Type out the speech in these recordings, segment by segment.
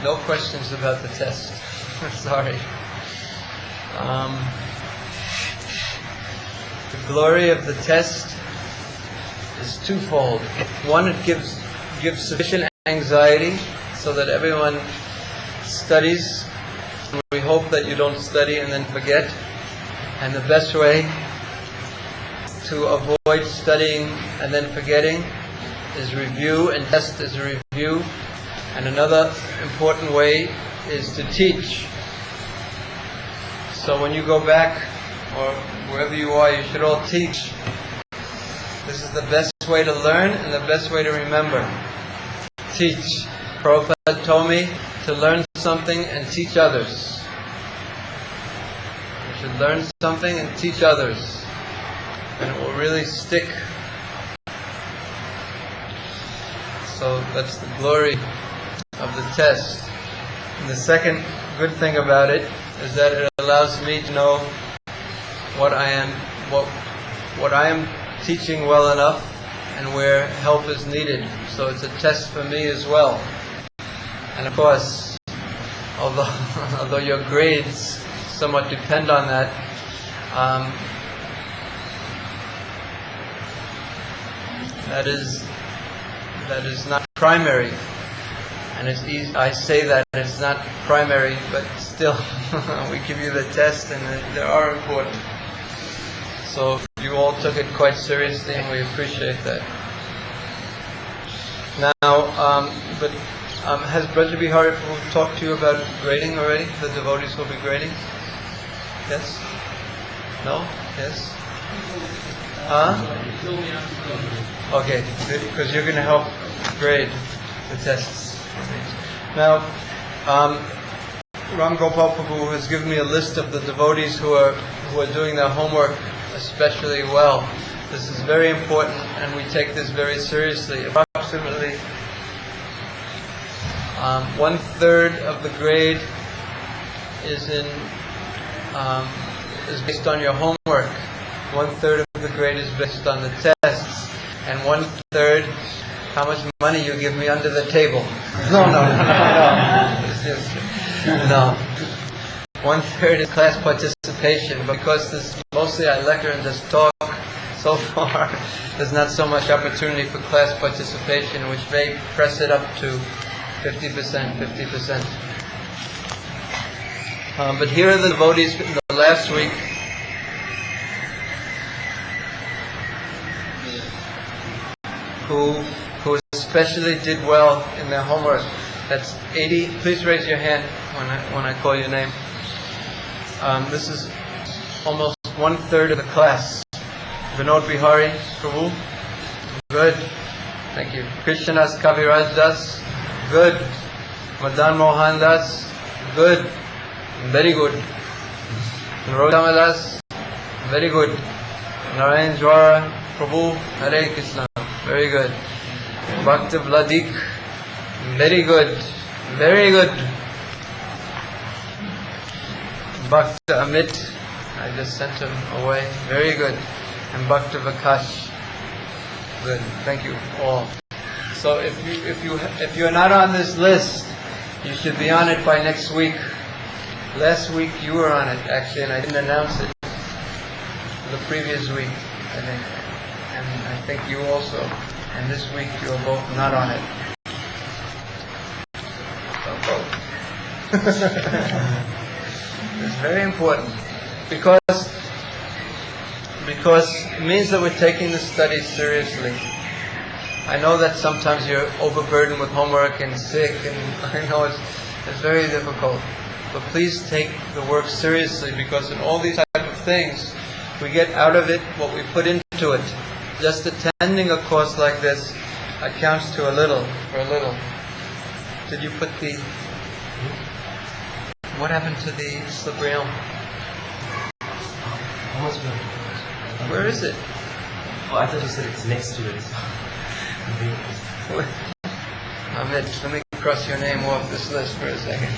No questions about the test. Sorry. The glory of the test is twofold. One, it gives sufficient anxiety so that everyone studies. We hope that you don't study and then forget. And the best way to avoid studying and then forgetting is review, and test is a review. And another important way is to teach. So when you go back, or wherever you are, you should all teach. This is the best way to learn and the best way to remember. Teach. Prabhupada told me to learn something and teach others. You should learn something and teach others, and it will really stick. So that's the glory of the test. And the second good thing about it is that it allows me to know what I am teaching well enough and where help is needed. So it's a test for me as well. And of course, although your grades somewhat depend on that, that is not primary. And it's easy, I say that it's not primary, but still we give you the test and they are important. So you all took it quite seriously, and we appreciate that. Now, has Braja Bihari talked to you about grading already? The devotees will be grading? Yes? No? Yes? Okay, because you're going to help grade the tests. Now, Ram Gopal Prabhu has given me a list of the devotees who are doing their homework especially well. This is very important, and we take this very seriously. Approximately 1/3 of the grade is based on your homework. 1/3 of the grade is based on the tests, and 1/3 how much money you give me under the table. No. No. 1/3 is class participation, but because mostly I lecture and just talk so far, there's not so much opportunity for class participation, which may press it up to 50%. But here are the devotees in the last week. Who especially did well in their homework. That's 80. Please raise your hand when I call your name. This is almost 1/3 of the class. Vinod Bihari Prabhu, good. Thank you. Krishnadas Kaviraj Das, good. Madan Mohan Das, good. Very good. Rodama Das, very good. Narayan Jwara Prabhu, Hare Krishna, very good. Bhakta Vladik, very good. Very good. Bhakta Amit, I just sent him away, very good. And Bhakta Vakash, good. Thank you all. So if you're not on this list, you should be on it by next week. Last week you were on it actually, and I didn't announce it. The previous week, I think, and I think you also. And this week you are both not on it. So both. It's very important because it means that we're taking the study seriously. I know that sometimes you're overburdened with homework and sick, and I know it's very difficult. But please take the work seriously, because in all these type of things, we get out of it what we put into it. Just attending a course like this accounts to a little. Did you put the... What happened to the Slibrium? Where is it? Oh, I thought you said it's next to it. Amit, let me cross your name off this list for a second.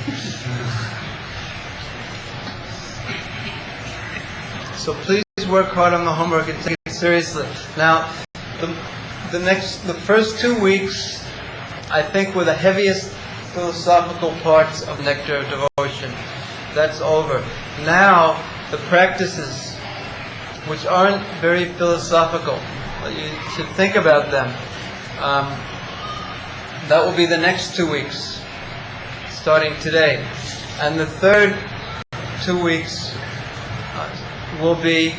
So please work hard on the homework and take it seriously. Now, the first 2 weeks, I think, were the heaviest philosophical parts of Nectar of Devotion. That's over. Now, the practices, which aren't very philosophical, but you should think about them. That will be the next 2 weeks, starting today. And the third 2 weeks will be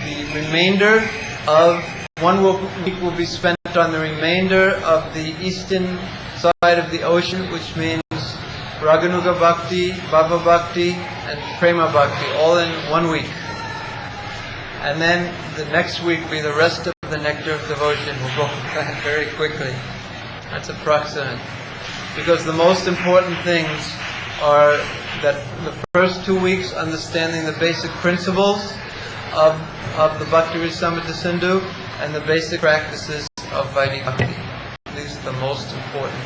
the remainder of week will be spent on the remainder of the eastern side of the ocean, which means Raganuga Bhakti, Bhava Bhakti, and Prema Bhakti, all in 1 week. And then the next week will be the rest of the Nectar of Devotion. We'll go very quickly. That's approximate. Because the most important things are that the first 2 weeks, understanding the basic principles of the Bhakti Rasamrita Sindhu and the basic practices of Vaidhi Bhakti. These are the most important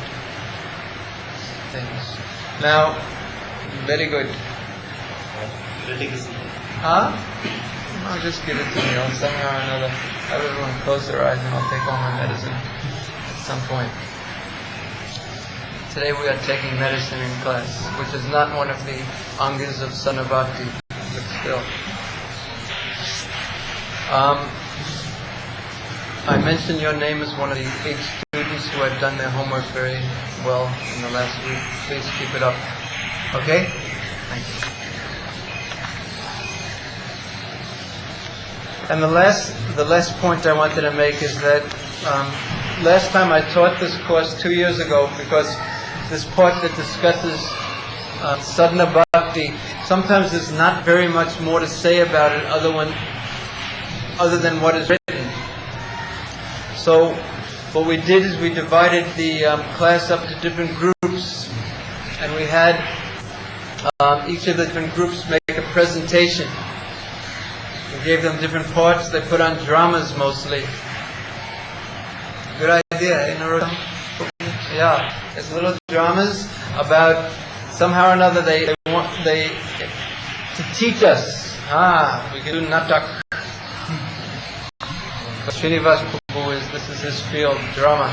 things. Now, very good. Huh? I'll just give it to me. Somehow or another, everyone close their eyes and I'll take all my medicine at some point. Today we are taking medicine in class, which is not one of the angas of Sadhana Bhakti, but still. I mentioned your name as one of the 8 students who had done their homework very well in the last week. Please keep it up. Okay? Thank you. And the last point I wanted to make is that last time I taught this course 2 years ago, because this part that discusses sadhana bhakti, sometimes there's not very much more to say about it other than what is written. So what we did is we divided the class up to different groups, and we had each of the different groups make a presentation. We gave them different parts. They put on dramas mostly. Good idea, yeah. It's little dramas about somehow or another they to teach us. We can do natak. Srinivas Prabhu this is his field, drama.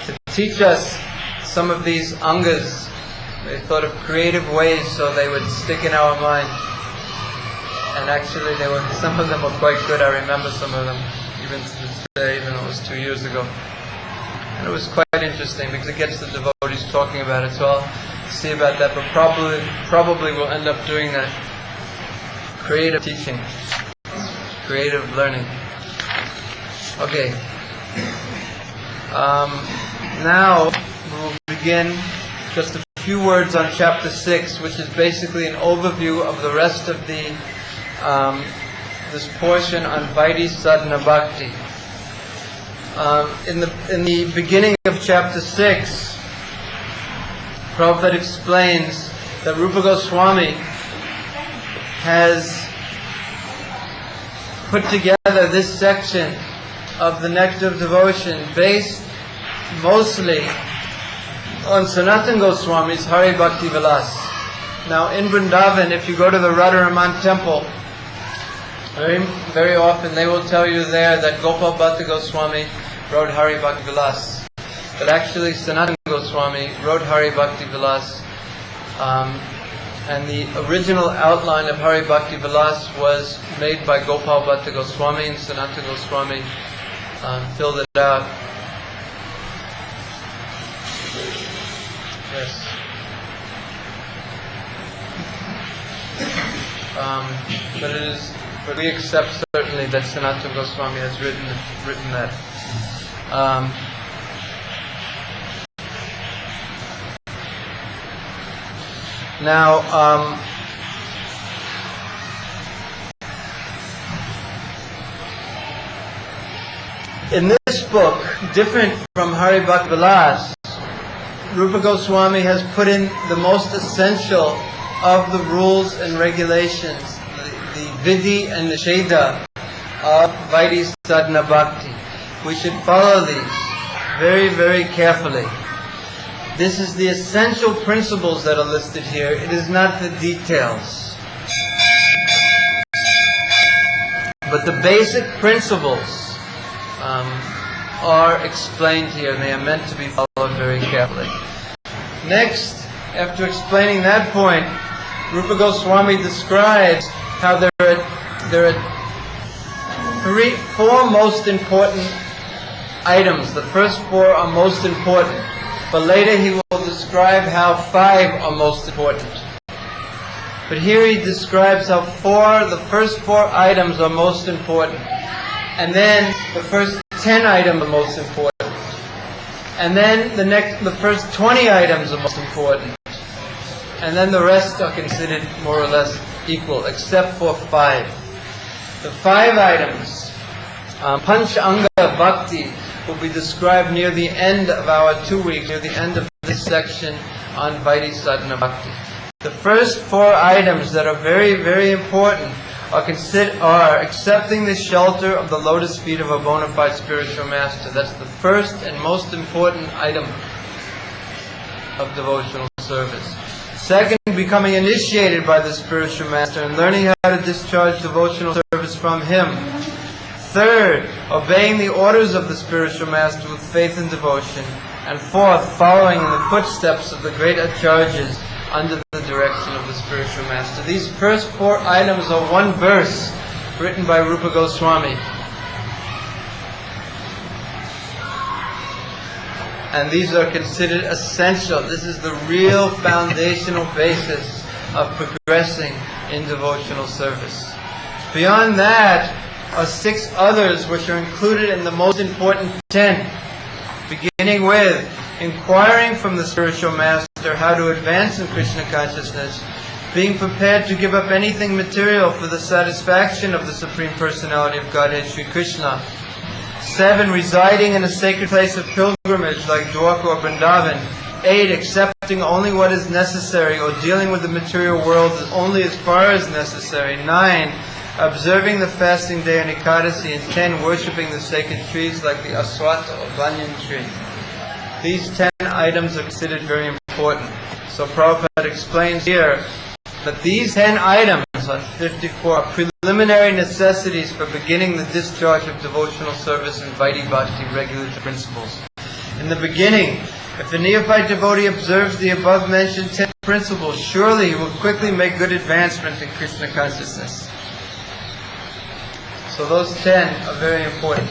To teach us some of these angas. They thought of creative ways so they would stick in our mind. And actually some of them were quite good. I remember some of them, even to this day, even though it was 2 years ago. And it was quite interesting because it gets the devotees talking about it. So I'll see about that, but probably we'll end up doing that. Creative teaching, creative learning. Okay. Now we'll begin just a few words on chapter 6, which is basically an overview of the rest of the this portion on Vaidhi Sadhana Bhakti. In the beginning of chapter 6, Prabhupada explains that Rupa Goswami has put together this section of the Nectar of Devotion based mostly on Sanatana Goswami's Hari Bhakti Vilas. Now in Vrindavan, if you go to the Radharaman temple, very, very often they will tell you there that Gopal Bhatta Goswami wrote Hari Bhakti Vilas. But actually Sanatana Goswami wrote Hari Bhakti Vilas. And the original outline of Hari Bhakti Vilas was made by Gopal Bhatta Goswami, and Sanatana Goswami filled it out. Yes. But we accept certainly that Sanatana Goswami has written that. Now, in this book, different from Hari Bhakti Vilas, Rupa Goswami has put in the most essential of the rules and regulations, the Vidhi and the Sheda of Vaidhi Sadhana Bhakti. We should follow these very, very carefully. This is the essential principles that are listed here. It is not the details. But the basic principles are explained here, and they are meant to be followed very carefully. Next, after explaining that point, Rupa Goswami describes how there are four most important items. The first four are most important, but later he will describe how 5 are most important. But here he describes how the first 4 items are most important, and then the first 10 items are most important, and then the first 20 items are most important, and then the rest are considered more or less equal, except for 5. The 5 items, Panch Anga Bhakti, will be described near the end of our 2 weeks, near the end of this section on Vaidhi Sadhana Bhakti. The first 4 items that are very, very important are accepting the shelter of the lotus feet of a bona fide spiritual master. That's the first and most important item of devotional service. Second, becoming initiated by the spiritual master and learning how to discharge devotional service from him. Third, obeying the orders of the spiritual master with faith and devotion. And fourth, following in the footsteps of the great acharyas under the direction of the spiritual master. These first 4 items are one verse written by Rupa Goswami. And these are considered essential. This is the real foundational basis of progressing in devotional service. Beyond that are 6 others which are included in the most important 10, beginning with inquiring from the spiritual master how to advance in Krishna consciousness, being prepared to give up anything material for the satisfaction of the Supreme Personality of Godhead, Sri Krishna. 7, residing in a sacred place of pilgrimage like Dwarka or Vrindavan. 8, accepting only what is necessary or dealing with the material world only as far as necessary. 9, observing the fasting day and Ekadasi. And 10, worshipping the sacred trees like the Aswatha or Banyan tree. These 10 items are considered very important. So Prabhupada explains here that these 10 items on 54 are preliminary necessities for beginning the discharge of devotional service and Vaidhi Bhakti regulative principles. In the beginning, if the neophyte devotee observes the above mentioned 10 principles, surely he will quickly make good advancement in Krishna consciousness. So those 10 are very important.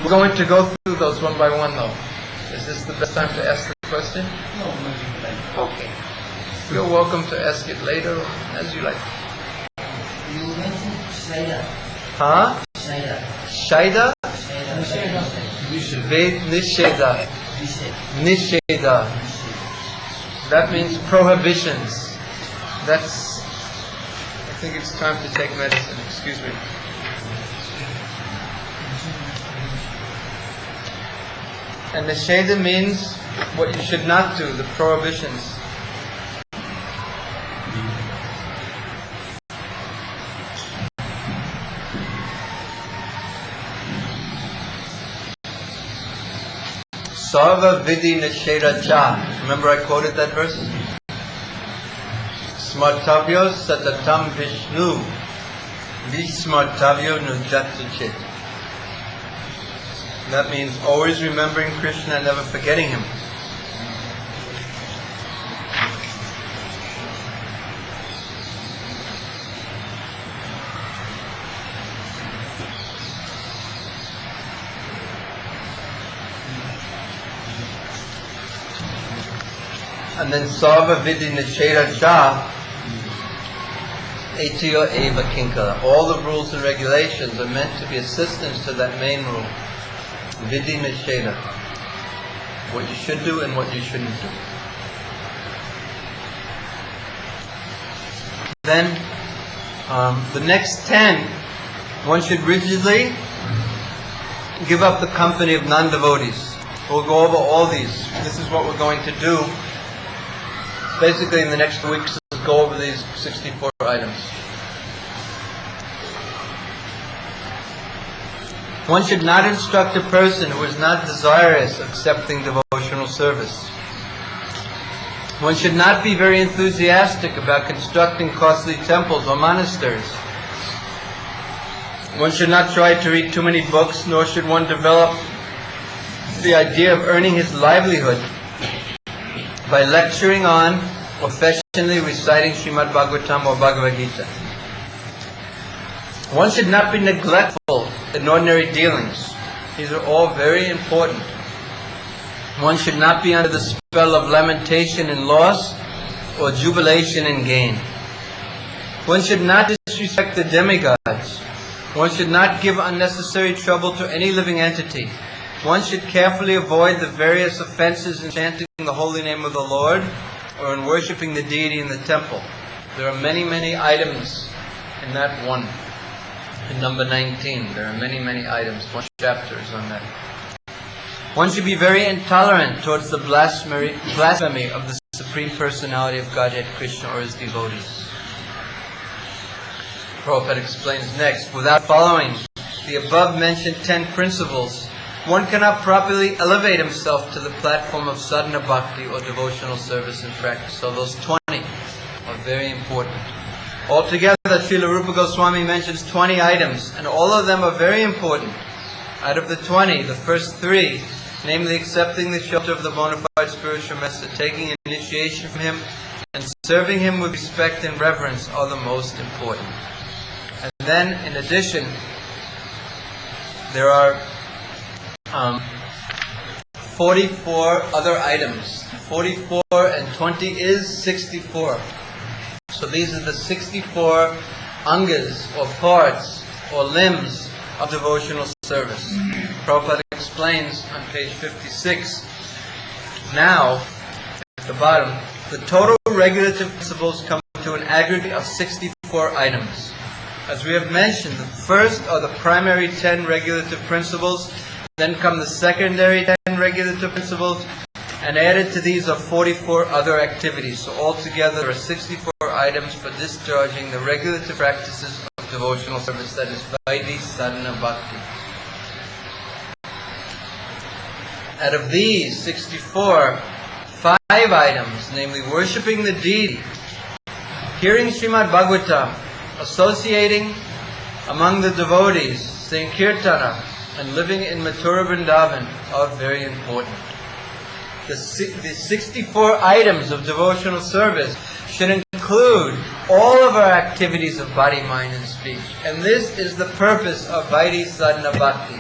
We're going to go through those one by one though. Is this the best time to ask the question? No. Okay. You're welcome to ask it later, as you like. You mentioned Shaida. Huh? Shaida. Shaida? Nisheda. Nisheda. Nisheda. That means prohibitions. That's... I think it's time to take medicine. Excuse me. And Nisheda means what you should not do, the prohibitions. Sarva Vidhi Nisheda Cha. Remember I quoted that verse? Smartavyo Satatam Vishnu Vismartavyo Nujatachit. That means always remembering Krishna and never forgetting him. And then Sarva Vidhi Nisheda Cha Etiyo Eva Kinkara. All the rules and regulations are meant to be assistance to that main rule. Vidhi Nisheda. What you should do and what you shouldn't do. Then, the next 10, one should rigidly give up the company of non-devotees. We'll go over all these. This is what we're going to do. Basically, in the next 2 weeks, we'll go over these 64 items. One should not instruct a person who is not desirous of accepting devotional service. One should not be very enthusiastic about constructing costly temples or monasteries. One should not try to read too many books, nor should one develop the idea of earning his livelihood by lecturing on or professionally reciting Srimad Bhagavatam or Bhagavad Gita. One should not be neglectful in ordinary dealings. These are all very important. One should not be under the spell of lamentation in loss or jubilation in gain. One should not disrespect the demigods. One should not give unnecessary trouble to any living entity. One should carefully avoid the various offenses in chanting the holy name of the Lord or in worshipping the deity in the temple. There are many, many items in that one. In number 19, there are many, many items. One chapter is on that. One should be very intolerant towards the blasphemy of the Supreme Personality of Godhead, Krishna, or His devotees. Prabhupada explains next, without following the above-mentioned 10 principles, one cannot properly elevate himself to the platform of sadhana bhakti or devotional service and practice. So those 20 are very important. Altogether, Srila Rupa Goswami mentions 20 items, and all of them are very important. Out of the 20, the first 3, namely accepting the shelter of the bona fide spiritual master, taking initiation from him, and serving him with respect and reverence, are the most important. And then, in addition, there are 44 other items. 44 and 20 is 64. So these are the 64 angas, or parts, or limbs of devotional service. Prabhupada explains on page 56. Now, at the bottom, the total regulative principles come to an aggregate of 64 items. As we have mentioned, the first are the primary 10 regulative principles, then come the secondary 10 regulative principles, and added to these are 44 other activities. So altogether there are 64 items for discharging the regulative practices of devotional service, that is Vaidhi Sadhana Bhakti. Out of these 64, 5 items, namely worshipping the deity, hearing Srimad Bhagavatam, associating among the devotees, saying Kirtana, and living in Mathura Vrindavan are very important. The 64 items of devotional service should include all of our activities of body, mind, and speech. And this is the purpose of Vaidhi Sadhana Bhakti.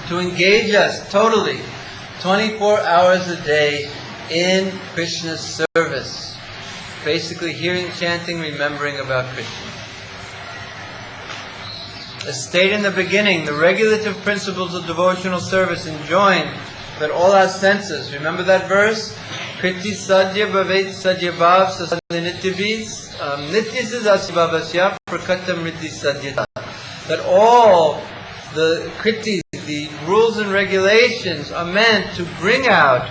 To engage us totally, 24 hours a day in Krishna's service. Basically hearing, chanting, remembering about Krishna. As stated in the beginning, the regulative principles of devotional service enjoin that all our senses, remember that verse? Kriti sadhya bhavet sadhya bhav sasadha nityavis nityasya asibhavasya prakata mriti sadhyata. That all the kritis, the rules and regulations, are meant to bring out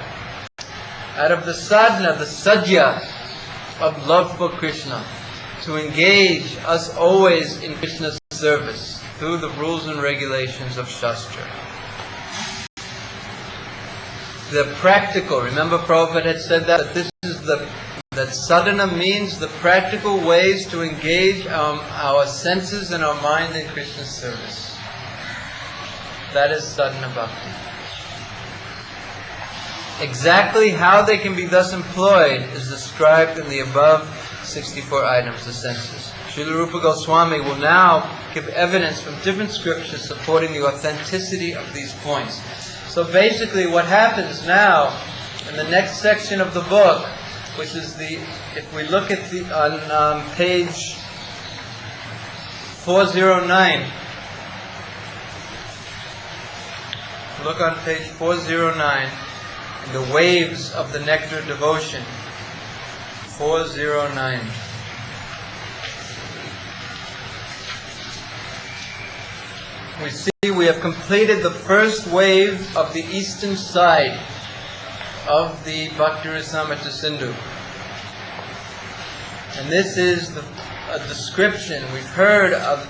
of the sadhana, the sadhya of love for Krishna, to engage us always in Krishna's service through the rules and regulations of Shastra. The practical, remember Prabhupada had said that this is that sadhana means the practical ways to engage our senses and our mind in Krishna's service. That is sadhana bhakti. Exactly how they can be thus employed is described in the above 64 items, the senses. Srila Rupa Goswami will now give evidence from different scriptures supporting the authenticity of these points. So basically what happens now in the next section of the book, which is if we look at on page 409, look on page 409, in the waves of the nectar devotion, 409. We see we have completed the first wave of the eastern side of the Bhakti Rasamrita Sindhu. And this is a description, we've heard of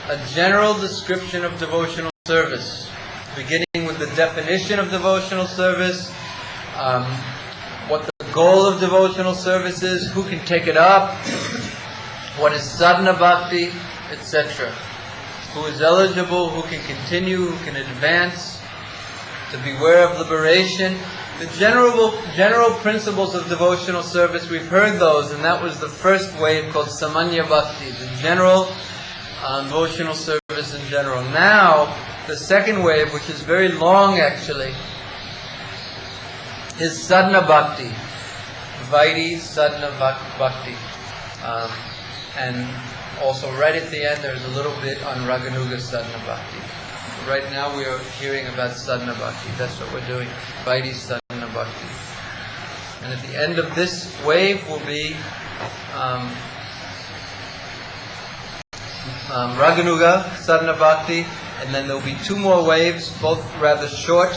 a general description of devotional service, beginning with the definition of devotional service, what the goal of devotional service is, who can take it up, what is sadhana bhakti, etc. who is eligible, who can continue, who can advance, to beware of liberation. The general principles of devotional service, we've heard those, and that was the first wave called Samanya Bhakti, the general devotional service in general. Now, the second wave, which is very long actually, is Sadhana Bhakti, Vaidhi Sadhana Bhakti. And also right at the end there's a little bit on Raganuga Sadhana Bhakti. Right now we are hearing about Sadhana Bhakti. That's what we're doing, Vaidhi Sadhana Bhakti. And at the end of this wave will be Raganuga Sadhana Bhakti, and then there will be two more waves, both rather short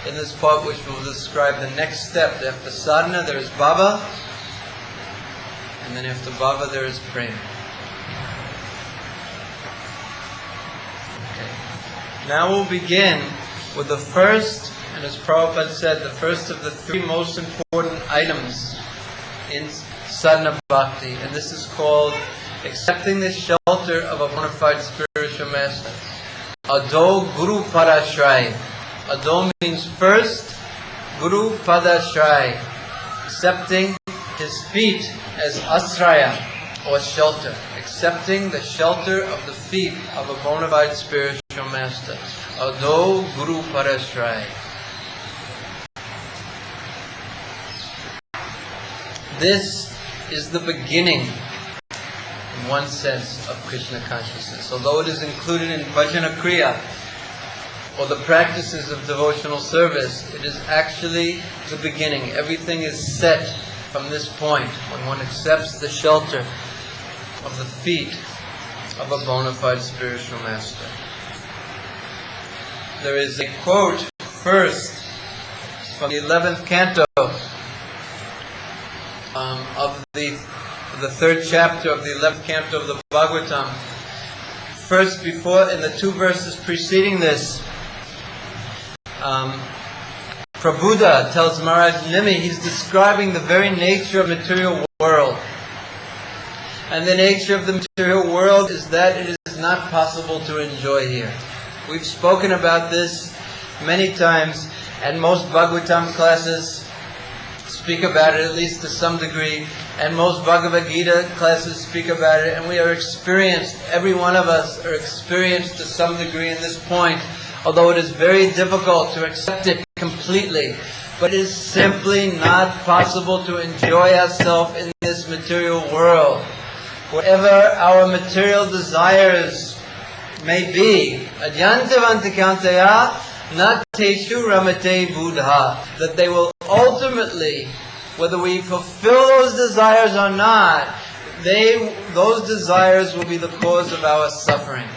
in this part, which will describe the next step. After sadhana there is bhava, and then after bhava there is prema. Okay. Now we'll begin with the first, and as Prabhupada said, the first of the three most important items in sadhana bhakti, and this is called accepting the shelter of a bona fide spiritual master. Ado Guru Padashray. Ado means first, Guru Padashray, accepting his feet as asraya, or shelter, accepting the shelter of the feet of a bona fide spiritual master. Ado Guru Padashray. This is the beginning, in one sense, of Krishna consciousness. Although it is included in Bhajana Kriya, or the practices of devotional service, it is actually the beginning. Everything is set from this point, when one accepts the shelter of the feet of a bona fide spiritual master. There is a quote first from the 11th canto of the third chapter of the 11th canto of the Bhagavatam. First, before, in the two verses preceding this, Prabhupada tells Maharaj Nimi, he's describing the very nature of the material world. And the nature of the material world is that it is not possible to enjoy here. We've spoken about this many times, and most Bhagavatam classes speak about it, at least to some degree, and most Bhagavad Gita classes speak about it, and we are experienced, every one of us are experienced to some degree in this point, although it is very difficult to accept it completely. But it is simply not possible to enjoy ourselves in this material world. Whatever our material desires may be, adyantavantikantaya nateshu ramate buddha, that they will ultimately, whether we fulfill those desires or not, those desires will be the cause of our suffering.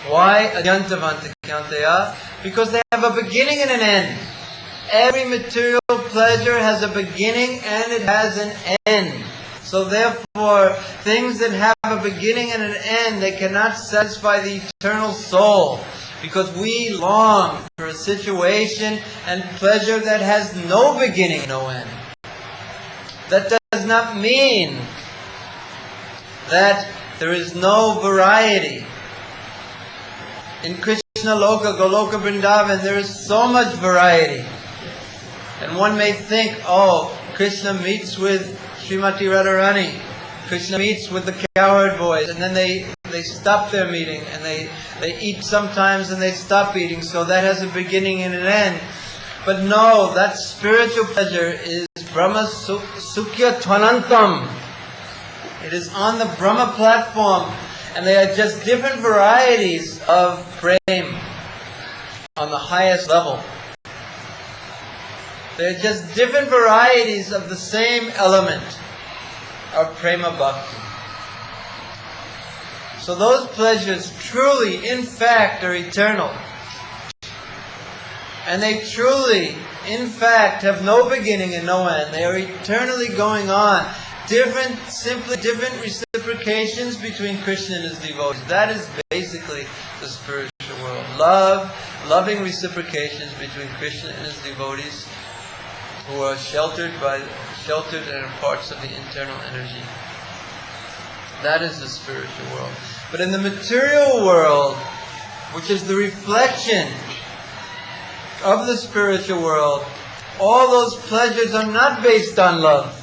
Why adyantavantikantaya? Because they have a beginning and an end. Every material pleasure has a beginning and it has an end. So therefore, things that have a beginning and an end, they cannot satisfy the eternal soul. Because we long for a situation and pleasure that has no beginning, no end. That does not mean that there is no variety. In Krishna Loka, Goloka Vrindavan, there is so much variety. And one may think, oh, Krishna meets with Srimati Radharani, Krishna meets with the cowherd boys, and then they stop their meeting, and they eat sometimes and they stop eating, so that has a beginning and an end. But no, that spiritual pleasure is Brahma Sukhya Tvanantam. It is on the Brahma platform, and they are just different varieties of prema on the highest level. They are just different varieties of the same element of prema bhakti. So those pleasures truly, in fact, are eternal. And they truly, in fact, have no beginning and no end. They are eternally going on. Simply different reciprocations between Krishna and his devotees. That is basically the spiritual world. Loving reciprocations between Krishna and his devotees who are sheltered in parts of the internal energy. That is the spiritual world. But in the material world, which is the reflection of the spiritual world, all those pleasures are not based on love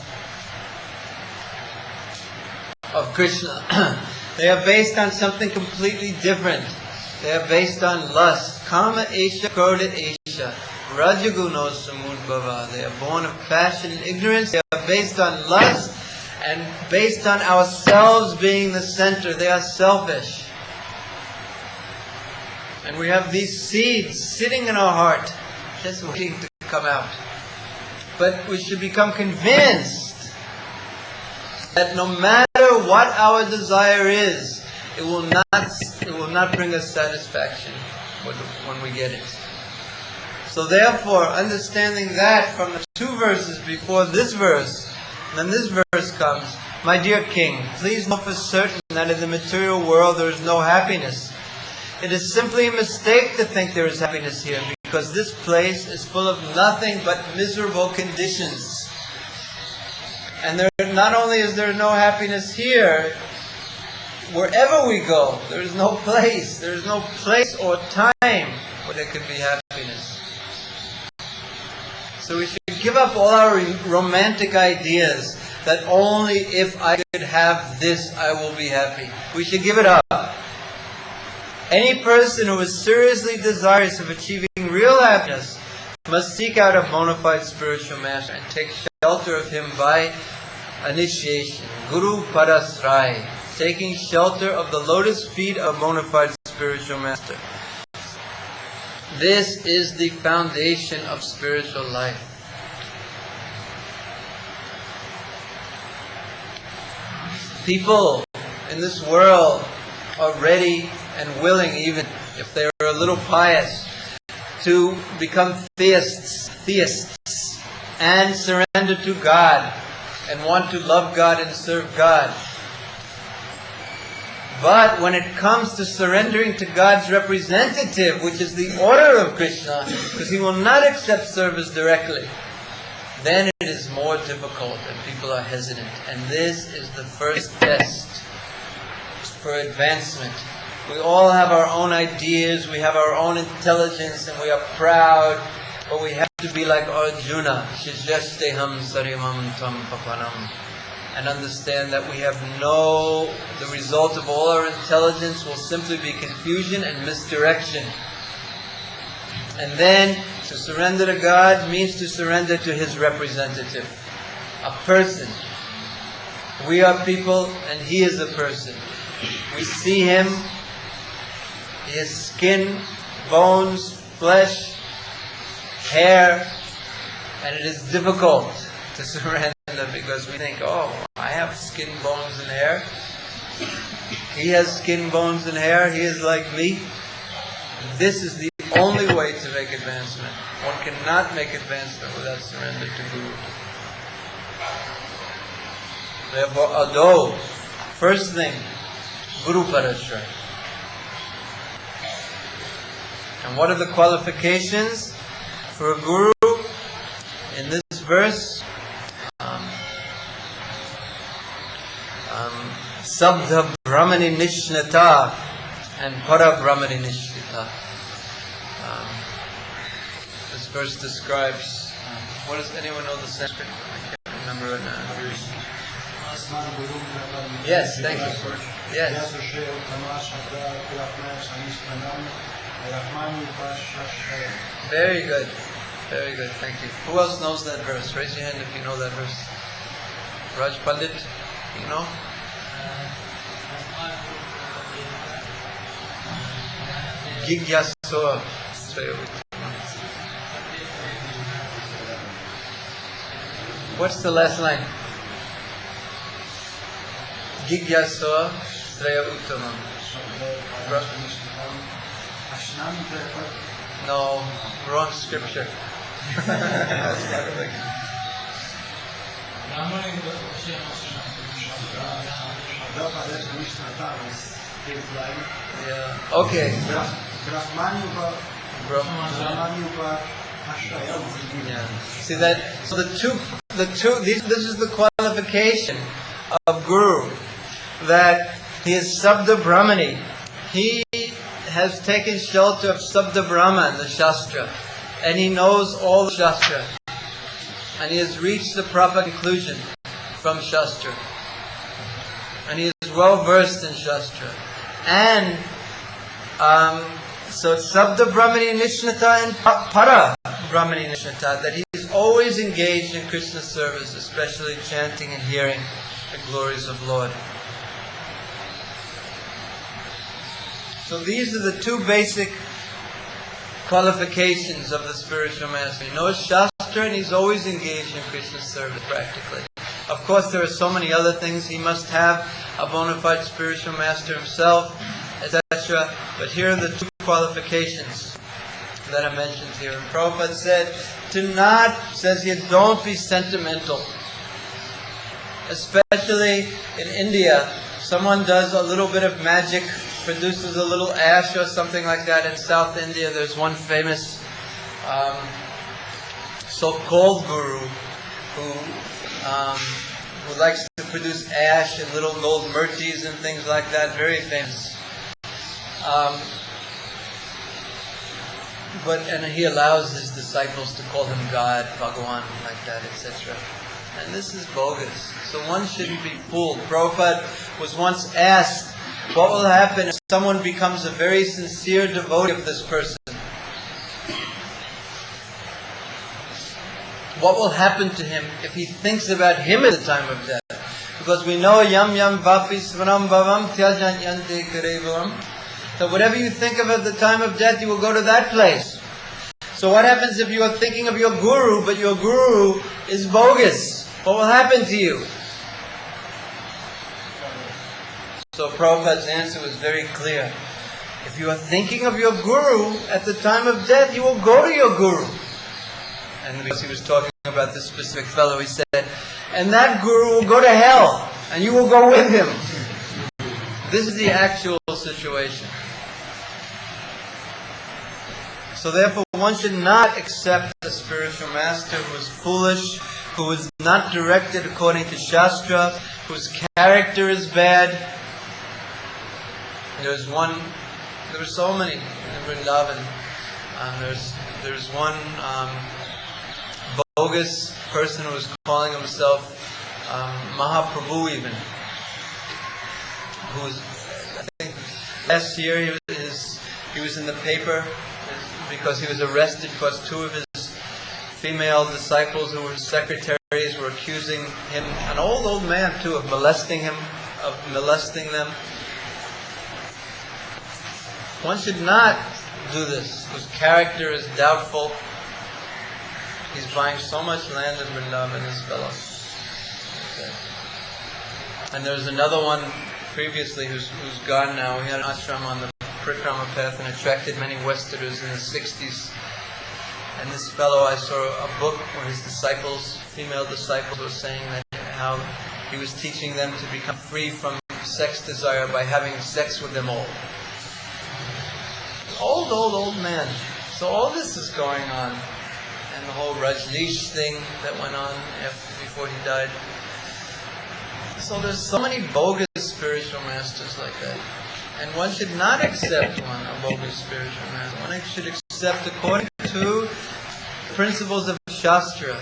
of Krishna. They are based on something completely different. They are based on lust. Kama esha, krodha esha, rajaguno samudbhava. They are born of passion and ignorance. They are based on lust and based on ourselves being the center. They are selfish. And we have these seeds sitting in our heart, just waiting to come out. But we should become convinced that no matter what our desire is, it will not bring us satisfaction when we get it. So therefore, understanding that from the two verses before this verse, then this verse comes, my dear king, please know for certain that in the material world there is no happiness. It is simply a mistake to think there is happiness here, because this place is full of nothing but miserable conditions. And not only is there no happiness here, wherever we go, there is no place. There is no place or time where there could be happiness. So we should give up all our romantic ideas that only if I could have this, I will be happy. We should give it up. Any person who is seriously desirous of achieving real happiness must seek out a bona fide spiritual master and take shelter of him by initiation. Guru Padasrai, taking shelter of the lotus feet of a bona fide spiritual master. This is the foundation of spiritual life. People in this world are ready and willing, even if they are a little pious, to become theists and surrender to God and want to love God and serve God. But when it comes to surrendering to God's representative, which is the order of Krishna, because He will not accept service directly, then it is more difficult and people are hesitant. And this is the first test for advancement. We all have our own ideas, we have our own intelligence, and we are proud, but we have to be like Arjuna, Shijashteham Sarimam Tam Papanam, and understand that we have the result of all our intelligence will simply be confusion and misdirection. And then, to surrender to God means to surrender to His representative, a person. We are people and He is a person. We see Him, He has skin, bones, flesh, hair, and it is difficult to surrender because we think, oh, I have skin, bones, and hair. He has skin, bones, and hair. He is like me. This is the only way to make advancement. One cannot make advancement without surrender to Guru. Therefore, although, first thing, Guru Parashray. And what are the qualifications for a Guru? In this verse, Sabdha Brahmani Nishnata and Para Brahmani Nishnata. This verse describes, what does anyone know the Sanskrit? I can't remember it now. Yes, thank you. Yes. Very good. Very good, thank you. Who else knows that verse? Raise your hand if you know that verse. Raj Pandit, you know? Gigyasoa. What's the last line? Gigyasoa Sreya Uttamam. No, wrong scripture. Yeah. Okay. Yeah. See that? So this is the qualification of Guru, that he is Sabda Brahmani. He has taken shelter of Sabda Brahma, the Shastra, and he knows all the Shastra, and he has reached the proper conclusion from Shastra, and he is well versed in Shastra, and so Sabda Brahmani Nishnata and Para Brahmani Nishnata, that he is always engaged in Krishna service, especially chanting and hearing the glories of Lord. So these are the two basic qualifications of the spiritual master. He knows Shastra and he's always engaged in Krishna service practically. Of course, there are so many other things. He must have a bona fide spiritual master himself, etc. But here are the two qualifications that are mentioned here. And Prabhupada said, says here, don't be sentimental. Especially in India, someone does a little bit of magic, produces a little ash or something like that. In South India, there's one famous so-called guru who likes to produce ash and little gold murtis and things like that. Very famous. And he allows his disciples to call him God, Bhagawan, like that, etc. And this is bogus. So one shouldn't be fooled. Prabhupada was once asked, what will happen if someone becomes a very sincere devotee of this person? What will happen to him if he thinks about him at the time of death? Because we know yam yam vapi svanam bhavam tyajan yante karevavam. So whatever you think of at the time of death, you will go to that place. So what happens if you are thinking of your guru, but your guru is bogus? What will happen to you? So Prabhupada's answer was very clear. If you are thinking of your guru at the time of death, you will go to your guru. And because he was talking about this specific fellow, he said, and that guru will go to hell, and you will go with him. This is the actual situation. So therefore, one should not accept a spiritual master who is foolish, who is not directed according to Shastra, whose character is bad. There were so many in Vrindavan. There's one bogus person who was calling himself Mahaprabhu even. Who was, I think last year he was in the paper because he was arrested because two of his female disciples who were secretaries were accusing him, an old man too, of molesting them. One should not do this, whose character is doubtful. He's buying so much land in Vrindavan, this fellow. Okay. And there's another one previously who's gone now. He had an ashram on the Parikrama path and attracted many Westerners in the 60s. And this fellow, I saw a book where his disciples, female disciples, were saying that how he was teaching them to become free from sex desire by having sex with them all. Old man. So all this is going on. And the whole Rajneesh thing that went on before he died. So there's so many bogus spiritual masters like that. And one should not accept a bogus spiritual master. One should accept according to the principles of Shastra,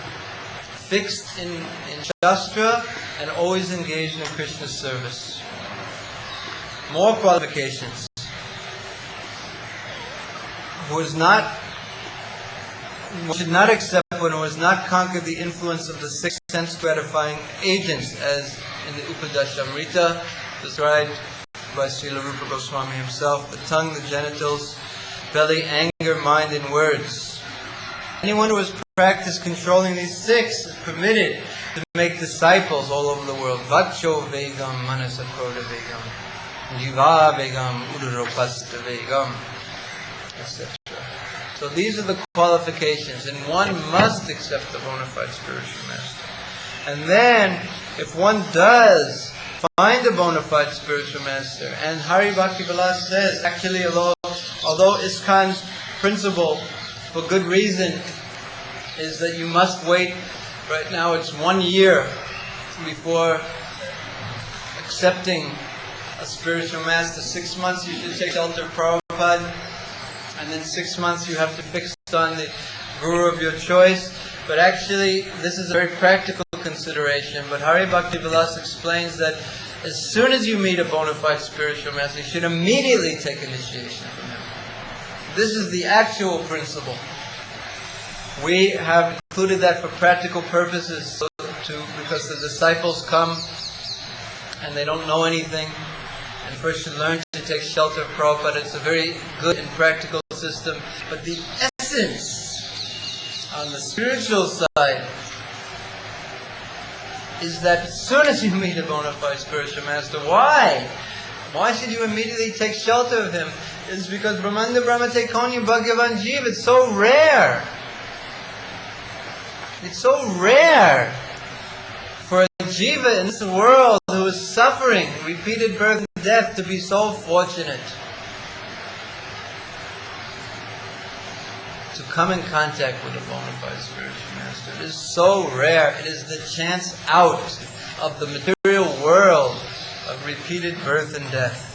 fixed in Shastra and always engaged in Krishna service. More qualifications. One should not accept one who has not conquered the influence of the six sense-gratifying agents, as in the Upadashamrita, described by Srila Rupa Goswami himself, the tongue, the genitals, belly, anger, mind, and words. Anyone who has practiced controlling these six is permitted to make disciples all over the world. Vacho vegam, manasakroda vegam, jiva vegam, udaropasta vegam, etc. So these are the qualifications, and one must accept the bona fide spiritual master. And then, if one does find a bona fide spiritual master, and Hari Bhakti Vilas says, actually, although ISKCON's principle, for good reason, is that you must wait, right now it's 1 year before accepting a spiritual master. 6 months you should take shelter of Prabhupada. Prabhupada, and then 6 months you have to fix on the guru of your choice. But actually, this is a very practical consideration. But Hari Bhakti Vilas explains that as soon as you meet a bona fide spiritual master, you should immediately take initiation from him. This is the actual principle. We have included that for practical purposes, because the disciples come and they don't know anything, and first should learn to take shelter of Prabhupada. It's a very good and practical system. But the essence on the spiritual side is that as soon as you meet a bona fide spiritual master, why? Why should you immediately take shelter of him? It's because Brahmanda Brahmate Konya Bhagavan Jiva, it's so rare. It's so rare for a jiva in this world who is suffering repeated birth and death to be so fortunate to come in contact with a bona fide spiritual master. It is so rare. It is the chance out of the material world of repeated birth and death.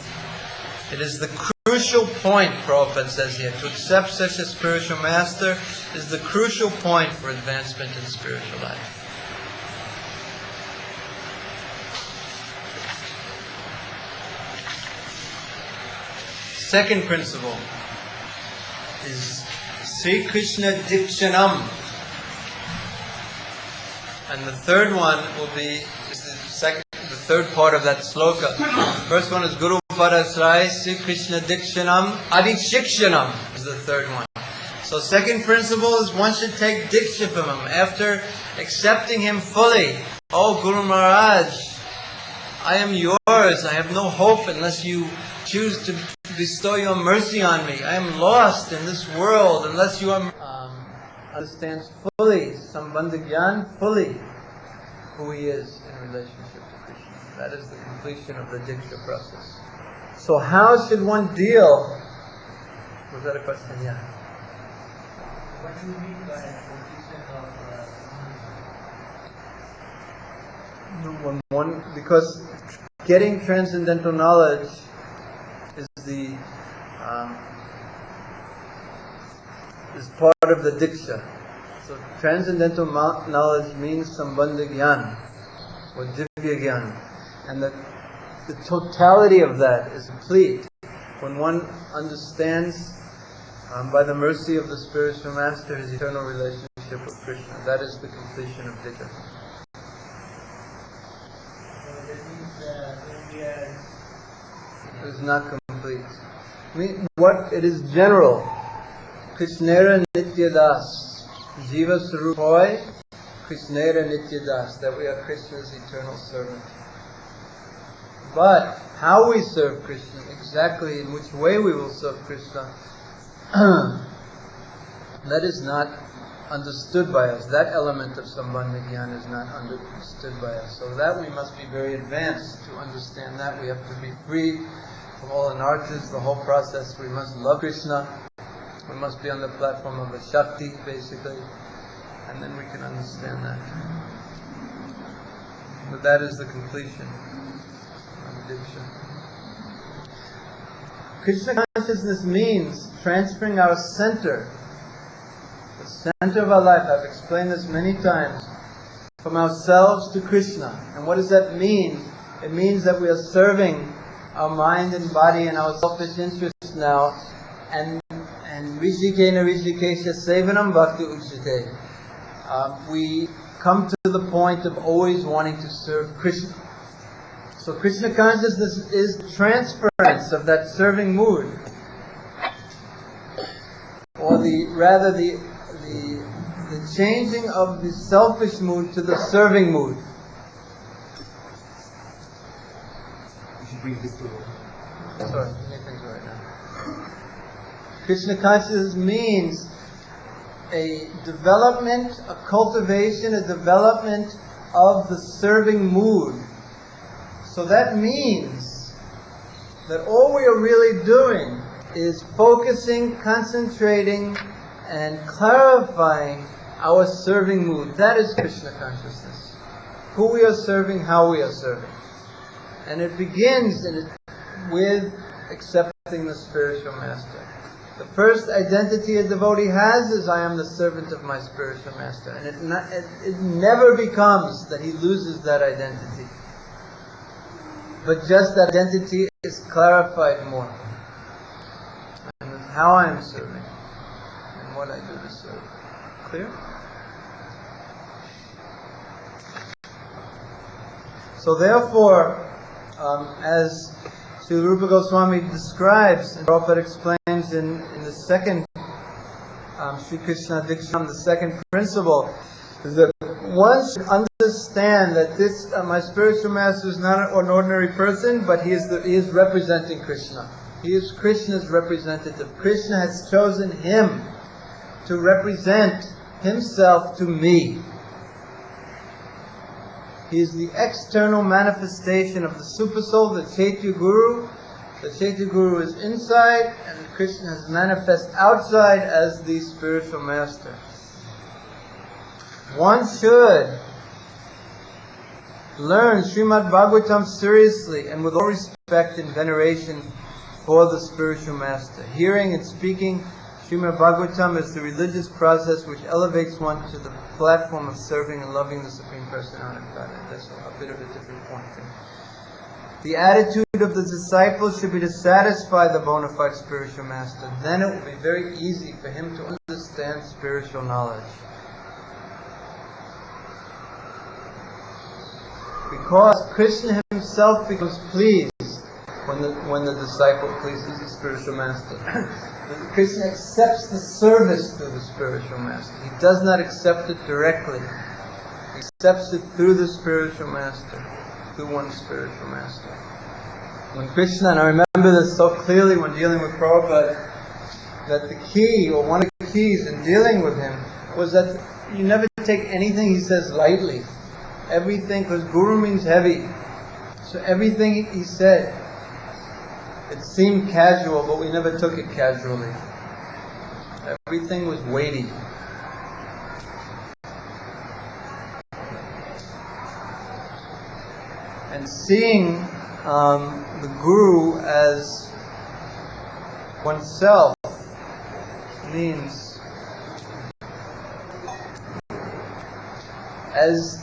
It is the crucial point, Prabhupada says here. To accept such a spiritual master is the crucial point for advancement in spiritual life. Second principle is Sri Krishna Dikshanam. And the third one will be the third part of that sloka. First one is Guru Padasrai, Sri Krishna Dikshanam, Adi Shikshanam is the third one. So second principle is one should take Diksha from him after accepting him fully. Oh Guru Maharaj, I am yours. I have no hope unless you choose to bestow your mercy on me. I am lost in this world unless you understands fully, Sambandha Gyan, fully who he is in relationship to Krishna. That is the completion of the Diksha process. So how should one deal? Was that a question? Yeah. What do you mean by completion of Because getting transcendental knowledge is part of the Diksha. So transcendental knowledge means Sambandha Gyan or Divya Gyan. And the totality of that is complete when one understands by the mercy of the spiritual master his eternal relationship with Krishna. That is the completion of Diksha. It is not complete. It is general. Krishnera Nityadas. Jiva Sarupai, Krishnera Nityadas. That we are Krishna's eternal servant. But how we serve Krishna, exactly in which way we will serve Krishna, that is not understood by us. That element of Sambandha Gyan is not understood by us. So that we must be very advanced to understand that. We have to be free from all anarthas, the whole process. We must love Krishna. We must be on the platform of a Shakti, basically. And then we can understand that. But that is the completion of Diksha. Krishna consciousness means transferring our center, the center of our life. I've explained this many times. From ourselves to Krishna. And what does that mean? It means that we are serving our mind and body and our selfish interests now. And Rishikena Rishikesha Sevanam Bhakti Uchite. We come to the point of always wanting to serve Krishna. So Krishna consciousness is the transference of that serving mood. Or the changing of the selfish mood to the serving mood. You should bring this to the... Sorry, anything's right now. Krishna consciousness means a development, a cultivation, a development of the serving mood. So that means that all we are really doing is focusing, concentrating, and clarifying our serving mood. That is Krishna consciousness. Who we are serving, how we are serving. And it begins with accepting accepting the spiritual master. The first identity a devotee has is, I am the servant of my spiritual master. And it never becomes that he loses that identity. But just that identity is clarified more. And it's how I am serving and what I do to serve. Clear? So therefore, as Srila Rupa Goswami describes, and Prabhupada explains in the second Sri Krishna Diksham, the second principle, is that one should understand that this my spiritual master is not an ordinary person, but he is representing Krishna. He is Krishna's representative. Krishna has chosen him to represent himself to me. He is the external manifestation of the Supersoul, the Chaitya Guru. The Chaitya Guru is inside, and Krishna is manifest outside as the spiritual master. One should learn Srimad Bhagavatam seriously and with all respect and veneration for the spiritual master. Hearing and speaking Srimad Bhagavatam is the religious process which elevates one to the platform of serving and loving the Supreme Personality of Godhead. That's a bit of a different point there. The attitude of the disciple should be to satisfy the bona fide spiritual master. Then it will be very easy for him to understand spiritual knowledge. Because Krishna himself becomes pleased when the disciple pleases the spiritual master. Krishna accepts the service through the spiritual master. He does not accept it directly. He accepts it through the spiritual master, through one spiritual master. When Krishna, and I remember this so clearly when dealing with Prabhupada, that the key, or one of the keys in dealing with him, was that you never take anything he says lightly. Everything, because Guru means heavy. So everything he said, it seemed casual, but we never took it casually. Everything was weighty. And seeing the Guru as oneself means, as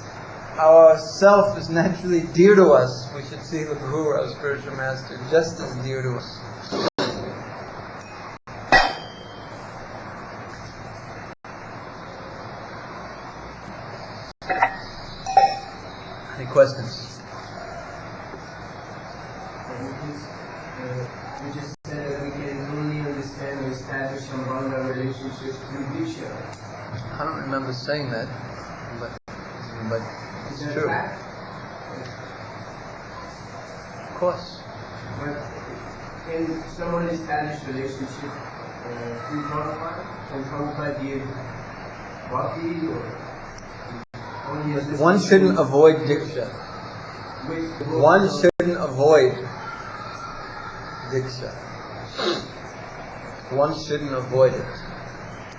our self is naturally dear to us, we should see the Guru, our spiritual master, just as dear to us. Any questions? You just said that we can only understand or establish a Banga relationship through Diksha. I don't remember saying that, but Is it's that true. a fact? Of course. But can someone establish relationship through Prabhupada? Can Prabhupada give bhakti or only as One shouldn't avoid Diksha. One shouldn't avoid Diksha. One shouldn't avoid it.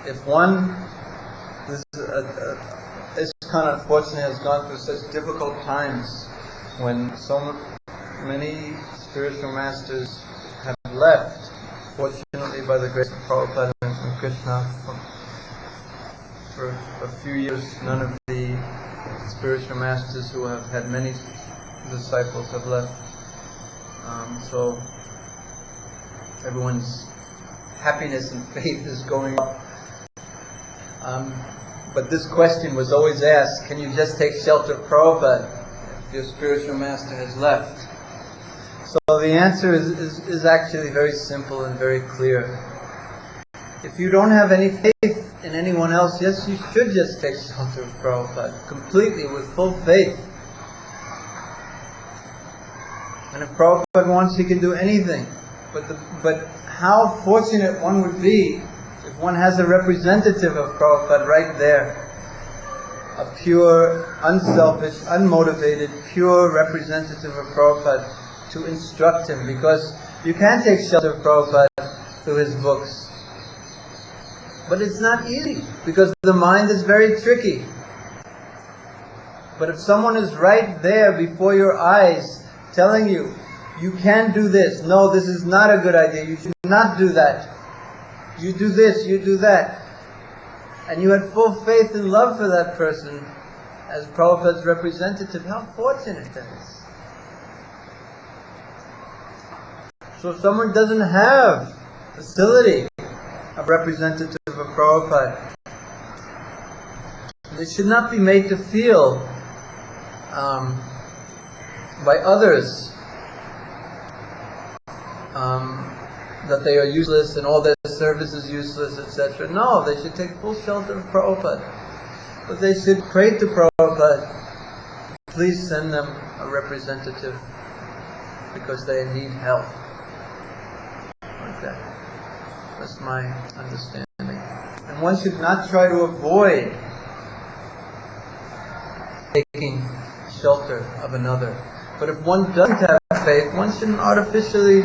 If one is kind of unfortunately has gone through such difficult times when so many spiritual masters have left, fortunately by the grace of Prabhupada and Krishna, for a few years none of the spiritual masters who have had many disciples have left. So everyone's happiness and faith is going up. But this question was always asked, can you just take shelter of Prabhupada if your spiritual master has left? So the answer is actually very simple and very clear. If you don't have any faith in anyone else, yes, you should just take shelter of Prabhupada, completely, with full faith. And if Prabhupada wants, he can do anything. But how fortunate one would be if one has a representative of Prabhupada right there. A pure, unselfish, unmotivated, pure representative of Prabhupada to instruct him. Because you can take shelter of Prabhupada through his books. But it's not easy, because the mind is very tricky. But if someone is right there before your eyes, telling you You can do this. No, this is not a good idea. You should not do that. You do this, you do that. And you had full faith and love for that person as Prabhupada's representative. How fortunate that is. So if someone doesn't have facility of representative of Prabhupada, they should not be made to feel by others that they are useless and all their service is useless, etc. No, they should take full shelter of Prabhupada. But they should pray to Prabhupada, please send them a representative because they need help. Like that. That's my understanding. And one should not try to avoid taking shelter of another. But if one doesn't have faith, one shouldn't artificially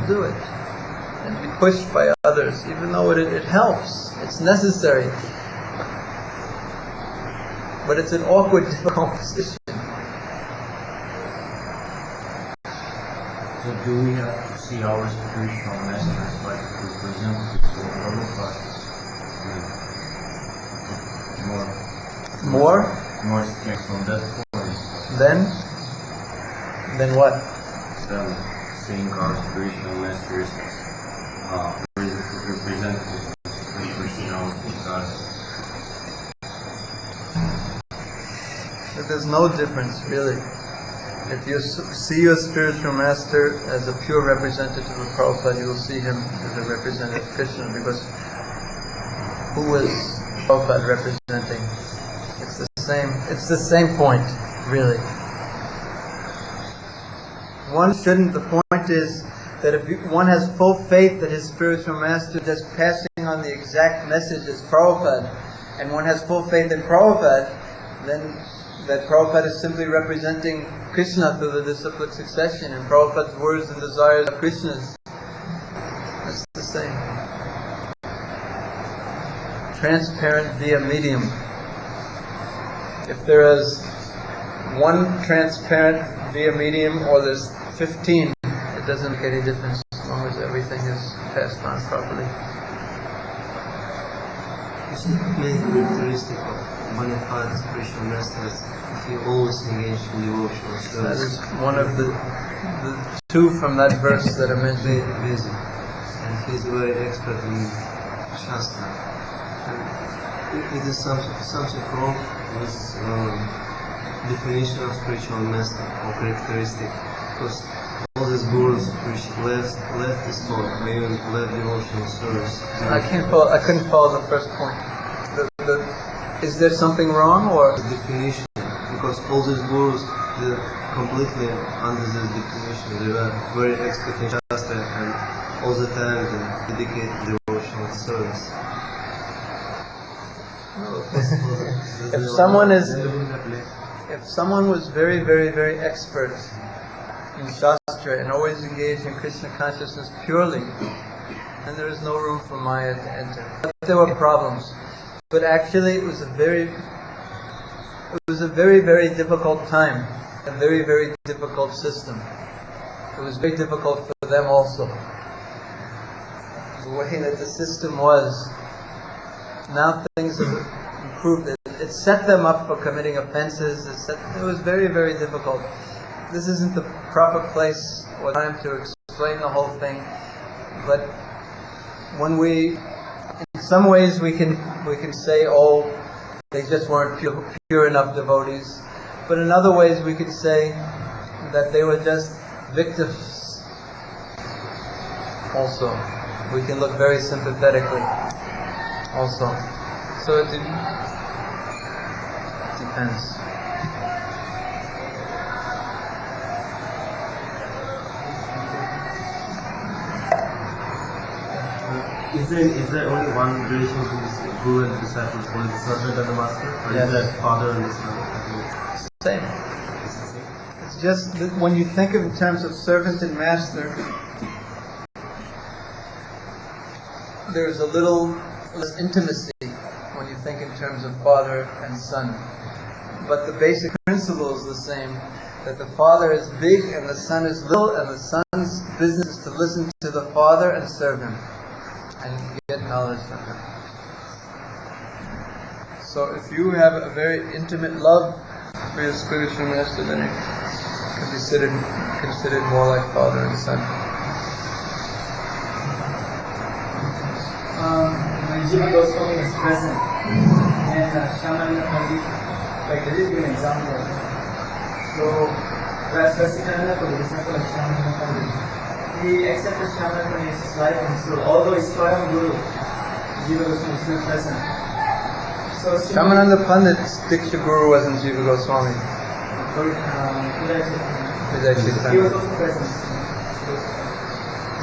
do it and be pushed by others, even though it helps. It's necessary. But it's an awkward, difficult position. So do we have to see our spiritual masters like representatives of Prabhupada? More strict on that point. Then what? Than seeing our spiritual masters representatives of Krishna because There's no difference, really. If you see your spiritual master as a pure representative of Prabhupada, you will see him as a representative of Krishna, because who is Prabhupada representing? It's the same point, really. The point is that if one has full faith that his spiritual master is just passing on the exact message as Prabhupada, and one has full faith in Prabhupada, then that Prabhupada is simply representing Krishna through the disciplic succession, and Prabhupada's words and desires are Krishna's. That's the same. Transparent via medium. If there is one transparent via medium or there's 15, it doesn't make any difference as long as everything is passed on properly. It's the main characteristic of bona fide spiritual masters if you always engage in devotional That service. is one of the two from that verse that I mentioned. Very busy, and he's very expert in Shastra. And it is something wrong with definition of spiritual master or characteristic, because all these gurus which left this thought, maybe left devotional service. I couldn't follow the first point. Is there something wrong, or? The definition, because all these gurus, they're completely under this definition. They were very expert in Shastra and all the time they dedicate devotional service. If someone was very, very, very expert in Shastra and always engaged in Krishna consciousness purely, then there is no room for Maya to enter. But there were problems. But actually it was a very, very difficult time, a very, very difficult system. It was very difficult for them also. The way that the system was, now things have improved. It set them up for committing offenses. It was very, very difficult. This isn't the proper place or time to explain the whole thing, but when in some ways we can say, oh, they just weren't pure enough devotees, but in other ways we could say that they were just victims also. We can look very sympathetically also. So it depends. Is there only one relationship with guru and disciples, one is the servant and the master, or Yes. is there father and the son? Same. It's just that when you think of in terms of servant and master, there's a little less intimacy when you think in terms of father and son. But the basic principle is the same. that the Father is big and the Son is little, and the Son's business is to listen to the Father and serve Him and get knowledge from Him. So if you have a very intimate love for your spiritual master, then it can be considered more like Father and Son. When Jiva Goswami is present, and Shyamananda Pandit, like let me give an example. So, Rasikananda Pandit, disciple of Shyamananda Pandit, he accepted Shyamananda Pandit as his life and soul, although his Swayam Guru, Jiva Goswami, is still present. So, Shyamananda Pandit's Diksha Guru wasn't Jiva Goswami. He was also present.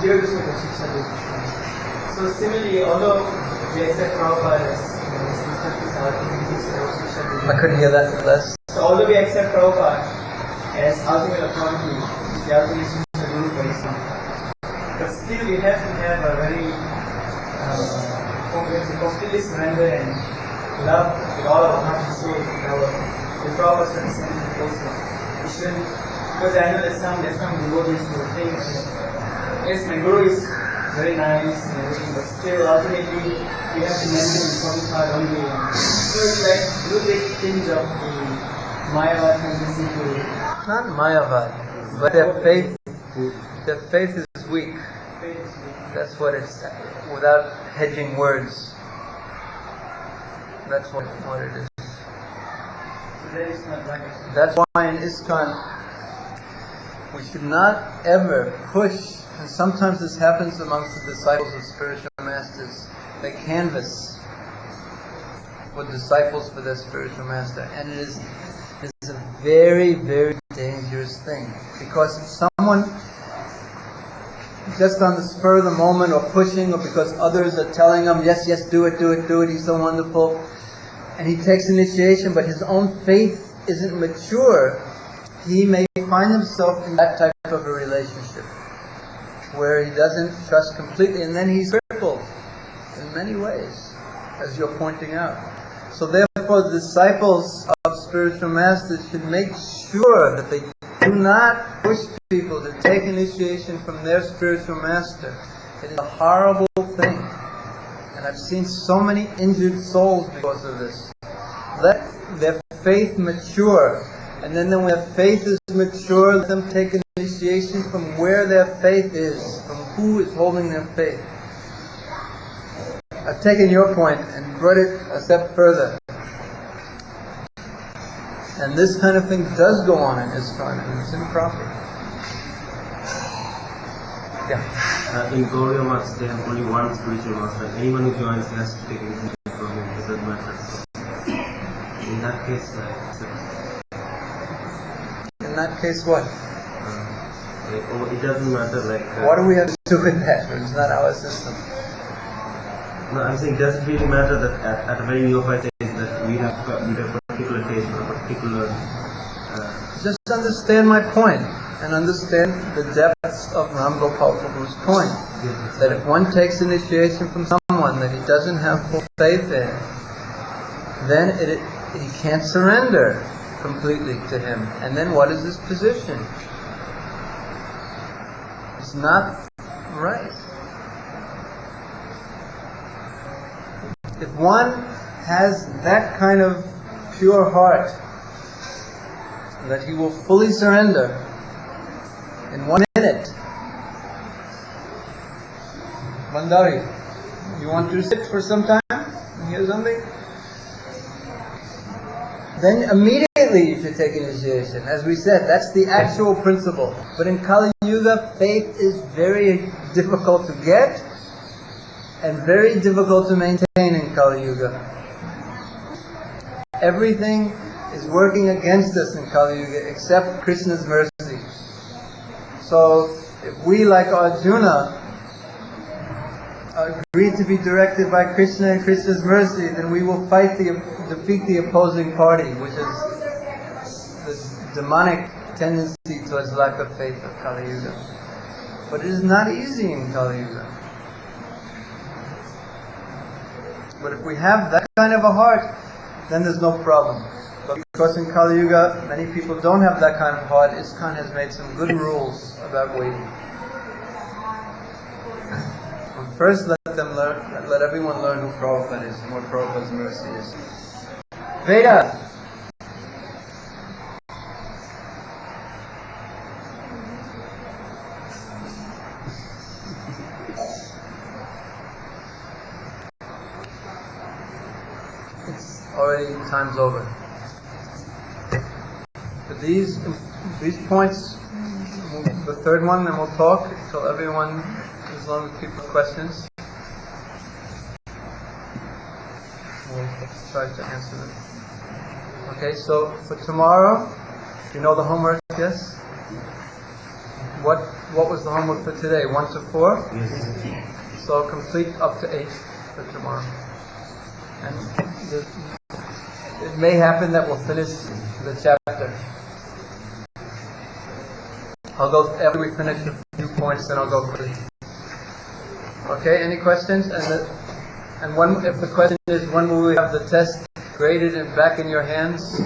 Jiva Goswami was Shiksha Guru. So similarly, although we accept Prabhupada as I couldn't hear that less. So although we accept Prabhupada as ultimate authority, the ultimate Shiksha Guru for Islam, but still we have to have a very completely surrender and love with all our heart and soul the Prabhupada's representative also. We shouldn't, because I know there's some devotees who think, yes, my Guru is very nice and everything, but still ultimately we have to maintain the Prabhupada only. So it's like a little bit tinge of the Mayavad tendency to... Not Mayavad, but their faith is weak. That's what it's, without hedging words. That's what it is. So that is not right. That's why in ISKCON we should not ever push, and sometimes this happens amongst the disciples of spiritual masters. They canvass for disciples for their spiritual master, and it is a very, very dangerous thing, because if someone just on the spur of the moment or pushing, or because others are telling him, yes, do it, he's so wonderful, and he takes initiation but his own faith isn't mature, he may find himself in that type of a relationship where he doesn't trust completely, and then he's crippled in many ways, as you're pointing out. So therefore the disciples of spiritual masters should make sure that they do not push people to take initiation from their spiritual master. It is a horrible thing. And I've seen so many injured souls because of this. Let their faith mature. And then when their faith is mature, let them take initiation from where their faith is, from who is holding their faith. I've taken your point and brought it a step further. And this kind of thing does go on in ISKCON, and it's improper. Yeah. In Gauriya Maths, they have only one spiritual master. Anyone who joins has to take initiation from him. It doesn't matter. In that case, In that case, what? it doesn't matter. What do we have to do with that? It's not our system. No, I'm saying, does it really matter that at a very neophyte stage that we have a particular taste or a particular... Just understand my point, and understand the depths of Ram Gopal Prabhu's point. That if one takes initiation from someone that he doesn't have full faith in, then he can't surrender completely to him. And then what is his position? It's not right. If one has that kind of pure heart, that he will fully surrender in 1 minute. Bandari, you want to sit for some time and hear something? Then immediately you should take initiation. As we said, that's the actual principle. But in Kali Yuga, faith is very difficult to get and very difficult to maintain in Kali Yuga. Everything is working against us in Kali Yuga except Krishna's mercy. So if we, like Arjuna, agree to be directed by Krishna and Krishna's mercy, then we will defeat the opposing party, which is this demonic tendency towards lack of faith of Kali Yuga. But it is not easy in Kali Yuga. But if we have that kind of a heart, then there's no problem. But because in Kali Yuga many people don't have that kind of heart, ISKCON has made some good rules about waiting. First, let everyone learn who Prabhupada is and what Prabhupada's mercy is. Veda. It's already time's over. But these points, the third one, then we'll talk until everyone, as long as people have questions, we'll try to answer them. Okay, so for tomorrow, you know the homework, yes? What was the homework for today? 1 to 4? Yes. So complete up to 8 for tomorrow. And it may happen that we'll finish the chapter. I'll go after we finish a few points, then I'll go quickly. Okay, any questions? And if the question is, when will we have the test graded and back in your hands?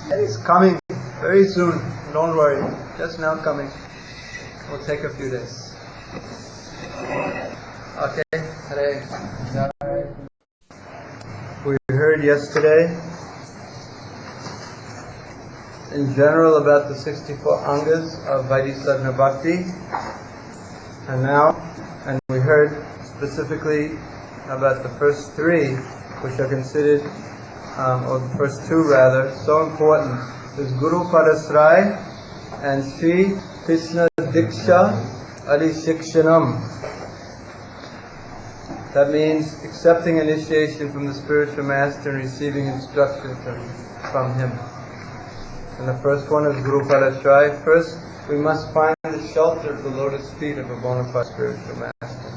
It's coming very soon. Don't worry. Just now coming. Will take a few days. Okay. Hare. We heard yesterday in general about the 64 angas of Vaidhisthana Bhakti, and we heard specifically about the first 3, which are considered, or the first 2 rather, so important. There's Guru Padasray and Sri Krishna Diksha Adi Shikshanam. That means accepting initiation from the spiritual master and receiving instruction from him. And the first one is Guru Padasray. First, we must find the shelter of the lotus feet of a bona fide spiritual master.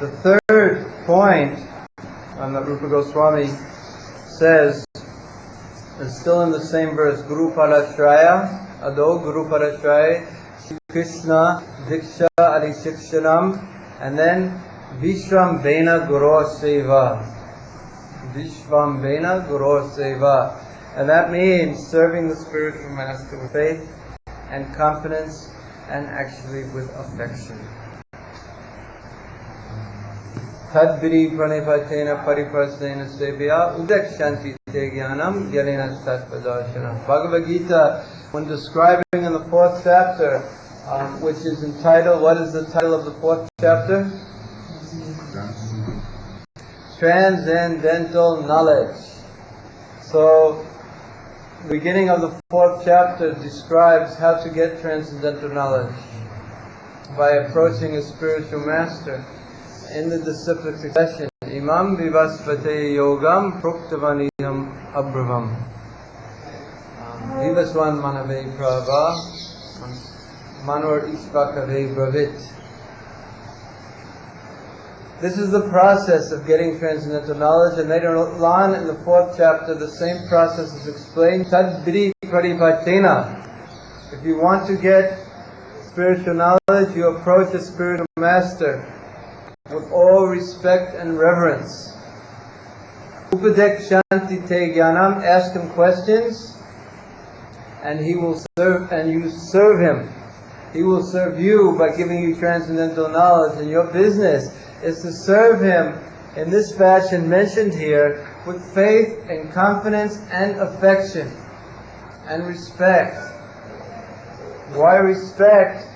The third point that Rupa Goswami says is still in the same verse. Guru Padasraya, Ado Guru Padasraya, Krishna Diksha Adi Shikshanam, and then Vishvam Bena Guru Seva. Vishvam Bena Guru Seva. And that means serving the spiritual master with faith and confidence and actually with affection. Tadbiri pranipatena pariprasena sevya udakshanti te jnanam gyalena tatpadarshana. Bhagavad Gita, when describing in the 4th chapter, which is entitled, what is the title of the 4th chapter? Transcendental Knowledge. So, the beginning of the 4th chapter describes how to get transcendental knowledge by approaching a spiritual master in the disciplic succession. Imam vivasvate yogam pruktavaniham abravam. Vivaswan manave prava manor ishvakave bravit. This is the process of getting transcendental knowledge, and later on in the 4th chapter, the same process is explained. Tadbiri parivatena. If you want to get spiritual knowledge, you approach a spiritual master with all respect and reverence. Upadekshanti te jnanam. Ask him questions, and he will serve, and you serve him. He will serve you by giving you transcendental knowledge, and your business is to serve him in this fashion mentioned here with faith and confidence and affection and respect. Why respect?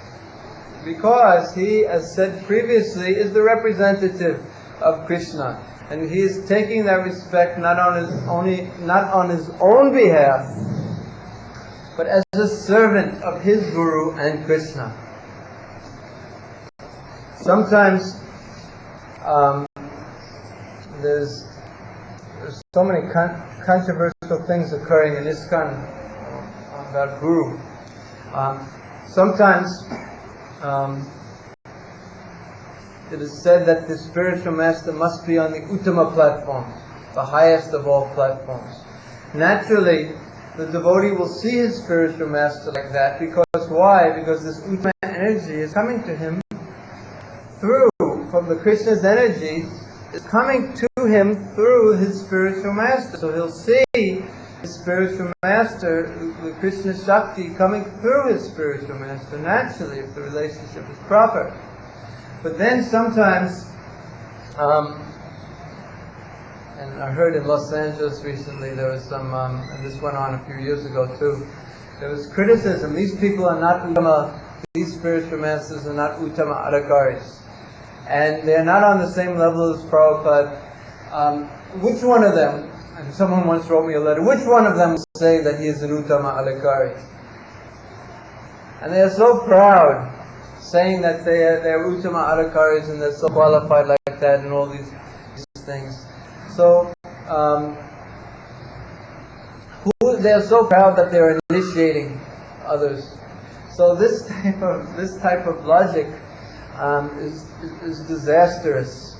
Because he, as said previously, is the representative of Krishna, and he is taking that respect not on his own behalf, but as a servant of his Guru and Krishna. Sometimes there's so many controversial things occurring in ISKCON about Guru. Sometimes it is said that the spiritual master must be on the Uttama platform, the highest of all platforms. Naturally, the devotee will see his spiritual master like that, because why? Because this Uttama energy is coming to him from the Krishna's energy is coming to him through his spiritual master. So he'll see his spiritual master, the Krishna Shakti, coming through his spiritual master naturally if the relationship is proper. But then sometimes, and I heard in Los Angeles recently there was some, and this went on a few years ago too, there was criticism. These people are not Uttama, these spiritual masters are not Uttama Adhikaris. And they're not on the same level as Prabhupada. Which one of them, and someone once wrote me a letter, which one of them will say that he is an Uttama Adhikari? And they are so proud, saying that they're Uttama Adhikaris and they're so qualified like that and all these things. So, they're so proud that they're initiating others. So this type of logic is disastrous.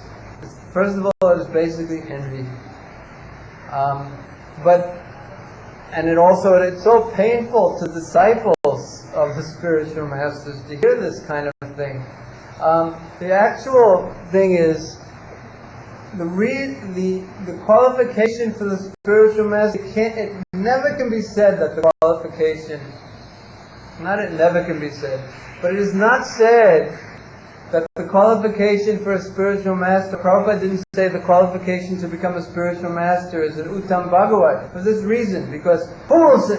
First of all, it is basically envy. It's so painful to disciples of the spiritual masters to hear this kind of thing. The actual thing is, the qualification for the spiritual master, it never can be said that the qualification, it never can be said, but it is not said that the qualification for a spiritual master, Prabhupada didn't say the qualification to become a spiritual master is an Uttam Bhagavat, for this reason, because who will say,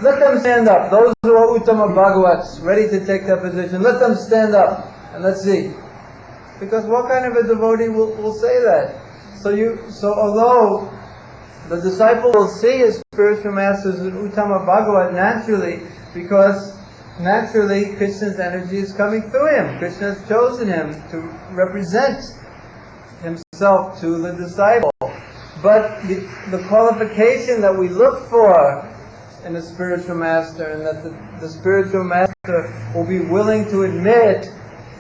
let them stand up, those who are Uttama Bhagavats, ready to take their position, let them stand up, and let's see. Because what kind of a devotee will say that? So although the disciple will see his spiritual master as an Uttama Bhagavat naturally, because naturally Krishna's energy is coming through him. Krishna has chosen him to represent himself to the disciple. But the qualification that we look for in a spiritual master, and that the spiritual master will be willing to admit,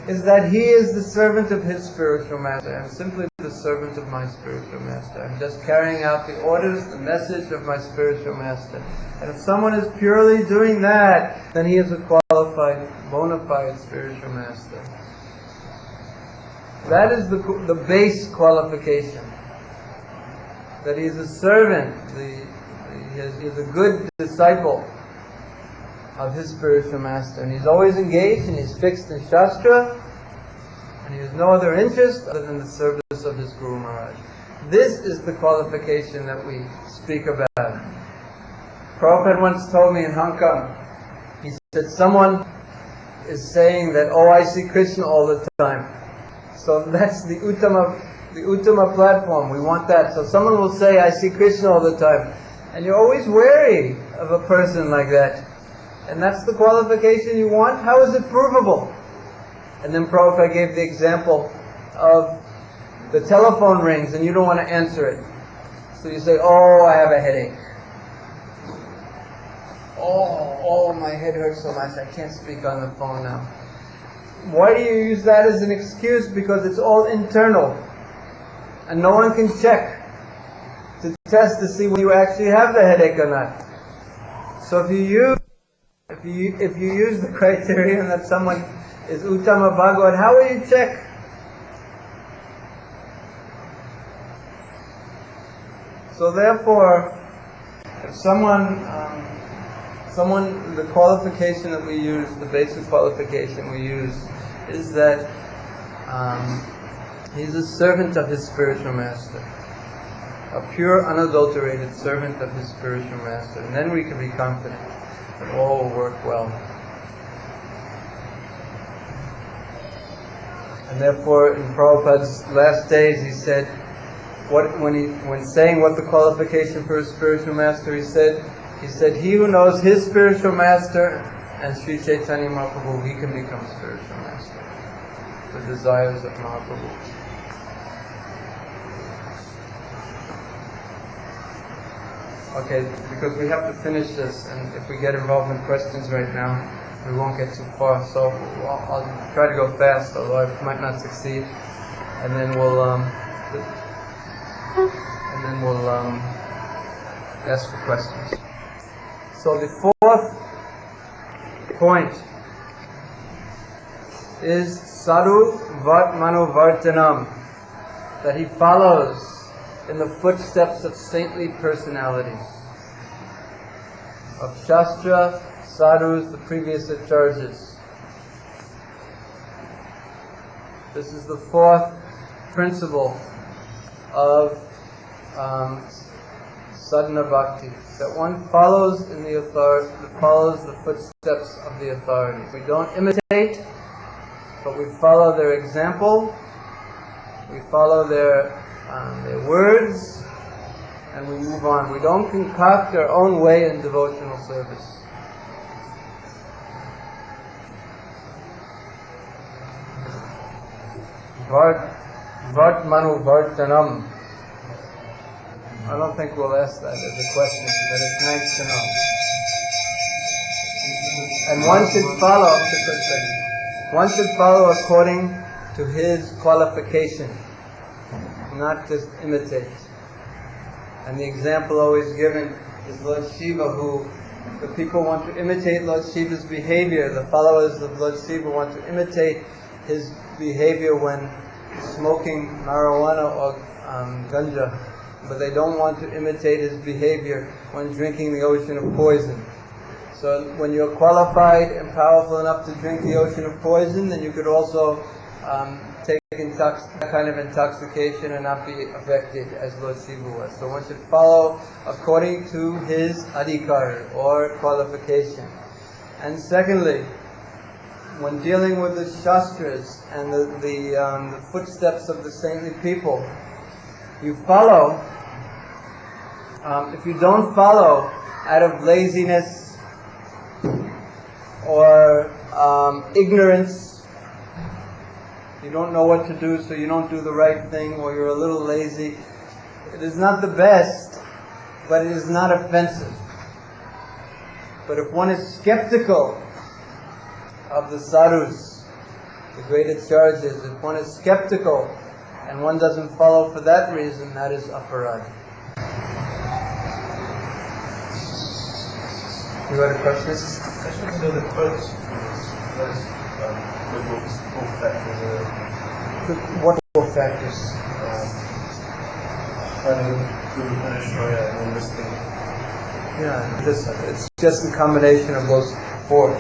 is that he is the servant of his spiritual master. I'm simply the servant of my spiritual master. I'm just carrying out the orders, the message of my spiritual master. And if someone is purely doing that, then he is a qualified, bona fide spiritual master. That is the base qualification. That he is a servant, he is a good disciple of his spiritual master, and he's always engaged and he's fixed in Shastra, and he has no other interest other than the service of his Guru Maharaj. This is the qualification that we speak about. Prabhupada once told me in Hong Kong, he said, someone is saying that, oh, I see Krishna all the time. So that's the Uttama platform, we want that. So someone will say, I see Krishna all the time. And you're always wary of a person like that. And that's the qualification you want? How is it provable? And then Prabhupada gave the example of the telephone rings and you don't want to answer it. So you say, oh, I have a headache. Oh, my head hurts so much, I can't speak on the phone now. Why do you use that as an excuse? Because it's all internal. And no one can check to test to see whether you actually have the headache or not. So if you use the criterion that someone is Uttama Bhagavat, how will you check? So therefore, if the qualification that we use, the basic qualification we use, is that he's a servant of his spiritual master. A pure, unadulterated servant of his spiritual master. And then we can be confident that all will work well. And therefore, in Prabhupada's last days, he said, when saying what the qualification for a spiritual master, he said, he who knows his spiritual master and Sri Chaitanya Mahaprabhu, he can become spiritual master. The desires of Mahaprabhu. Okay, because we have to finish this, and if we get involved in questions right now, we won't get too far. So I'll try to go fast, although I might not succeed. And then we'll ask for questions. So the fourth point is Sadhu Vat Mano Vartanam. that he follows in the footsteps of saintly personalities, of Shastra, Sadhus, the previous Acharyas. This is the fourth principle of sadhana bhakti, that one follows in the authority, follows the footsteps of the authorities. We don't imitate, but we follow their example, we follow their words, and we move on. We don't concoct our own way in devotional service. Vart manu vartanam. I don't think we'll ask that as a question, but it's nice to know. And one should follow according to his qualification, not just imitate. And the example always given is Lord Shiva, who the people want to imitate Lord Shiva's behavior. The followers of Lord Shiva want to imitate his behavior when smoking marijuana or ganja, but they don't want to imitate his behavior when drinking the ocean of poison. So when you're qualified and powerful enough to drink the ocean of poison, then you could also take that kind of intoxication and not be affected as Lord Shiva was. So one should follow according to his adhikar or qualification. And secondly, when dealing with the Shastras and the footsteps of the saintly people, you follow. If you don't follow out of laziness or ignorance, you don't know what to do, so you don't do the right thing, or you're a little lazy, it is not the best, but it is not offensive. But if one is skeptical of the sadhus, the great acharyas, if one is skeptical and one doesn't follow for that reason, that is aparad. You had a question? Question to the first four factors. What four factors? And listing. Yeah, it's just a combination of those four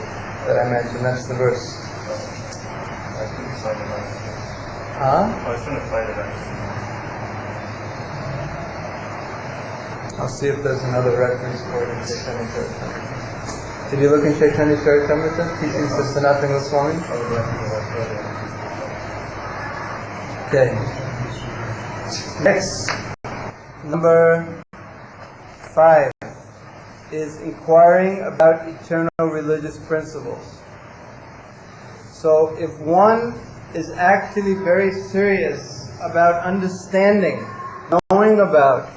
that I mentioned. That's the verse. I couldn't find it actually. Huh? I was trying to find it actually. I'll see if there's another reference for it in Chaitanya Charitamrita. Did you look in Chaitanya Charitamrita? Teachings of Sanatana Goswami? Okay. Next, number 5 is inquiring about eternal religious principles. So if one is actually very serious about understanding, knowing about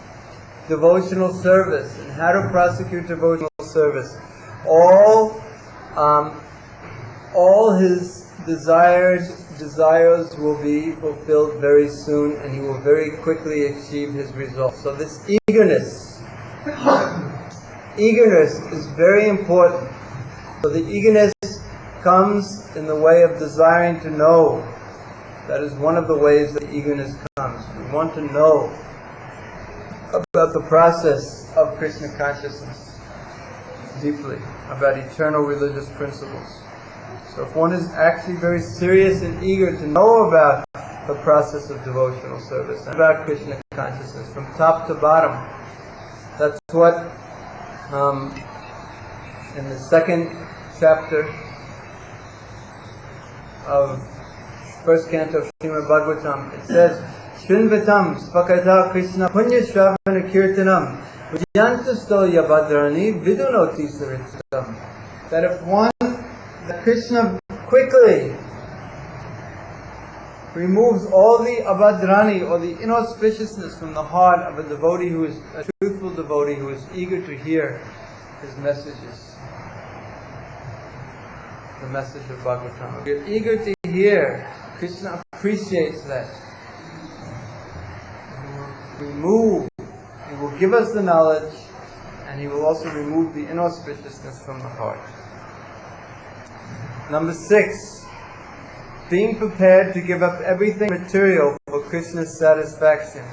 devotional service and how to prosecute devotional service, all his desires will be fulfilled very soon, and he will very quickly achieve his results. So this eagerness is very important. So the eagerness comes in the way of desiring to know. That is one of the ways that eagerness comes. We want to know about the process of Krishna consciousness deeply, about eternal religious principles. So if one is actually very serious and eager to know about the process of devotional service and about Krishna consciousness from top to bottom, that's what in the second chapter of first canto of Srimad Bhagavatam, it says, Shrinvatam svakata Krishna punya shravana kirtanam vijantasto yabhadrani vidunoti saritam. That if one, that Krishna quickly removes all the abhadrani or the inauspiciousness from the heart of a devotee who is a truthful devotee who is eager to hear his messages. The message of Bhagavatam. If you're eager to hear, Krishna appreciates that. He will give us the knowledge, and He will also remove the inauspiciousness from the heart. Number 6, being prepared to give up everything material for for Krishna's satisfaction.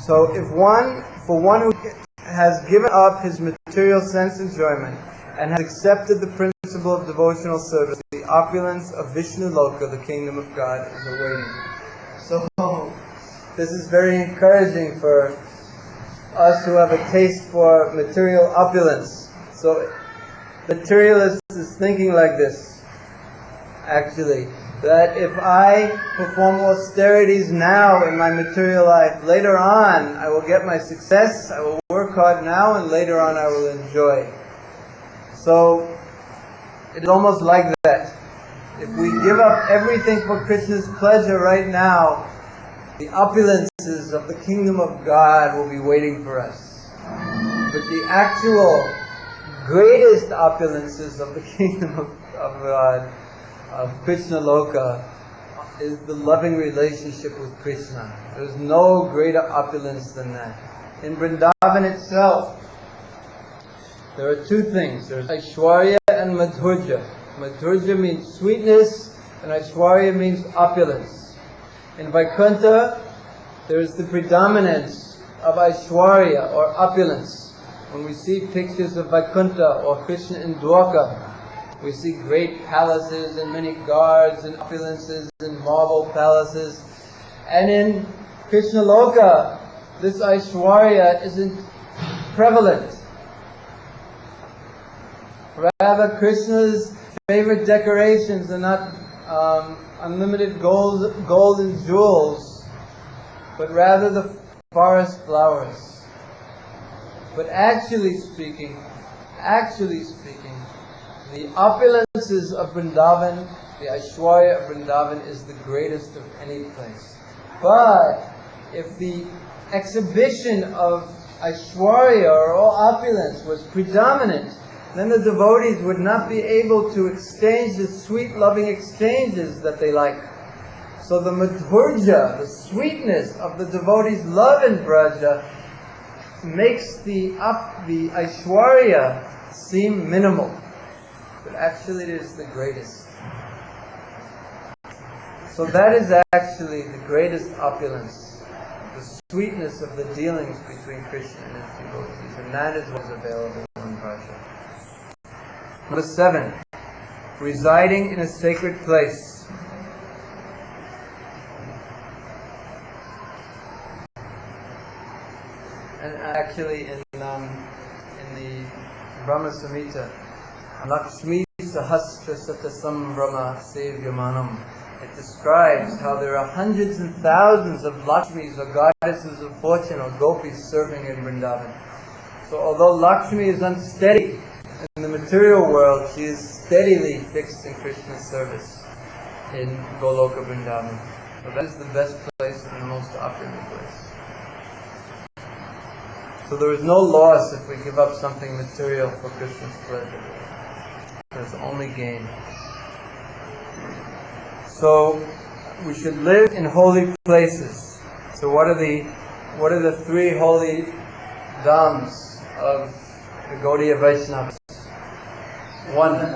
So for one who has given up his material sense enjoyment and has accepted the principle of devotional service, the opulence of Vishnu Loka, the kingdom of God, is awaiting. So this is very encouraging for us who have a taste for material opulence. So materialist is thinking like this, actually, that if I perform austerities now in my material life, later on I will get my success, I will work hard now, and later on I will enjoy. So it's almost like that. If we give up everything for Krishna's pleasure right now, the opulences of the kingdom of God will be waiting for us. But the actual greatest opulences of the kingdom of God, of Krishna Loka, is the loving relationship with Krishna. There's no greater opulence than that. In Vrindavan itself, there are two things. There's Aishwarya and Madhurya. Madhurya means sweetness, and Aishwarya means opulence. In Vaikuntha, there is the predominance of Aishwarya, or opulence. When we see pictures of Vaikuntha or Krishna in Dwarka, we see great palaces and many guards and opulences and marble palaces. And in Krishna Loka, this Aishwarya isn't prevalent. Rather, Krishna's favorite decorations are not unlimited gold and jewels, but rather the forest flowers. But actually speaking, the opulences of Vrindavan, the Aishwarya of Vrindavan, is the greatest of any place. But if the exhibition of Aishwarya or all opulence was predominant, then the devotees would not be able to exchange the sweet, loving exchanges that they like. So the madhurya, the sweetness of the devotees' love in Braja, makes the Aishwarya seem minimal. But actually it is the greatest. So that is actually the greatest opulence, the sweetness of the dealings between Krishna and his devotees. And that is what is available in Braja. Number 7, residing in a sacred place. And actually in the Brahma Samhita, Lakshmi Sahasra Satasambrahma Sevyamanam, it describes how there are hundreds and thousands of Lakshmis or goddesses of fortune or gopis serving in Vrindavan. So although Lakshmi is unsteady in the material world, she is steadily fixed in Krishna's service in Goloka Vrindavan. So that is the best place and the most opulent place. So there is no loss if we give up something material for Krishna's pleasure. There's only gain. So we should live in holy places. So what are the 3 holy dhams of the Gaudiya Vaishnavas? 1,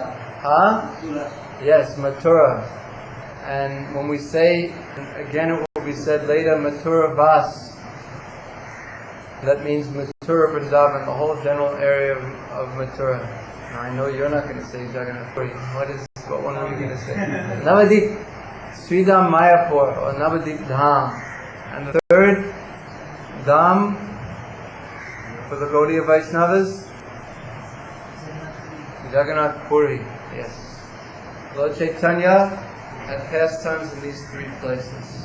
Yes, Mathura. And when we say, again it will be said later, Mathura Vas, that means Mathura Vrindavan, the whole general area of Mathura. Now I know you're not going to say Jagannath Puri. What one are you going to say? Navadip, Sridham Mayapur, or Navadip Dham. And the 3rd Dham for the Gaudiya Vaishnavas, Jagannath Puri, yes. Lord Chaitanya had pastimes in these 3 places.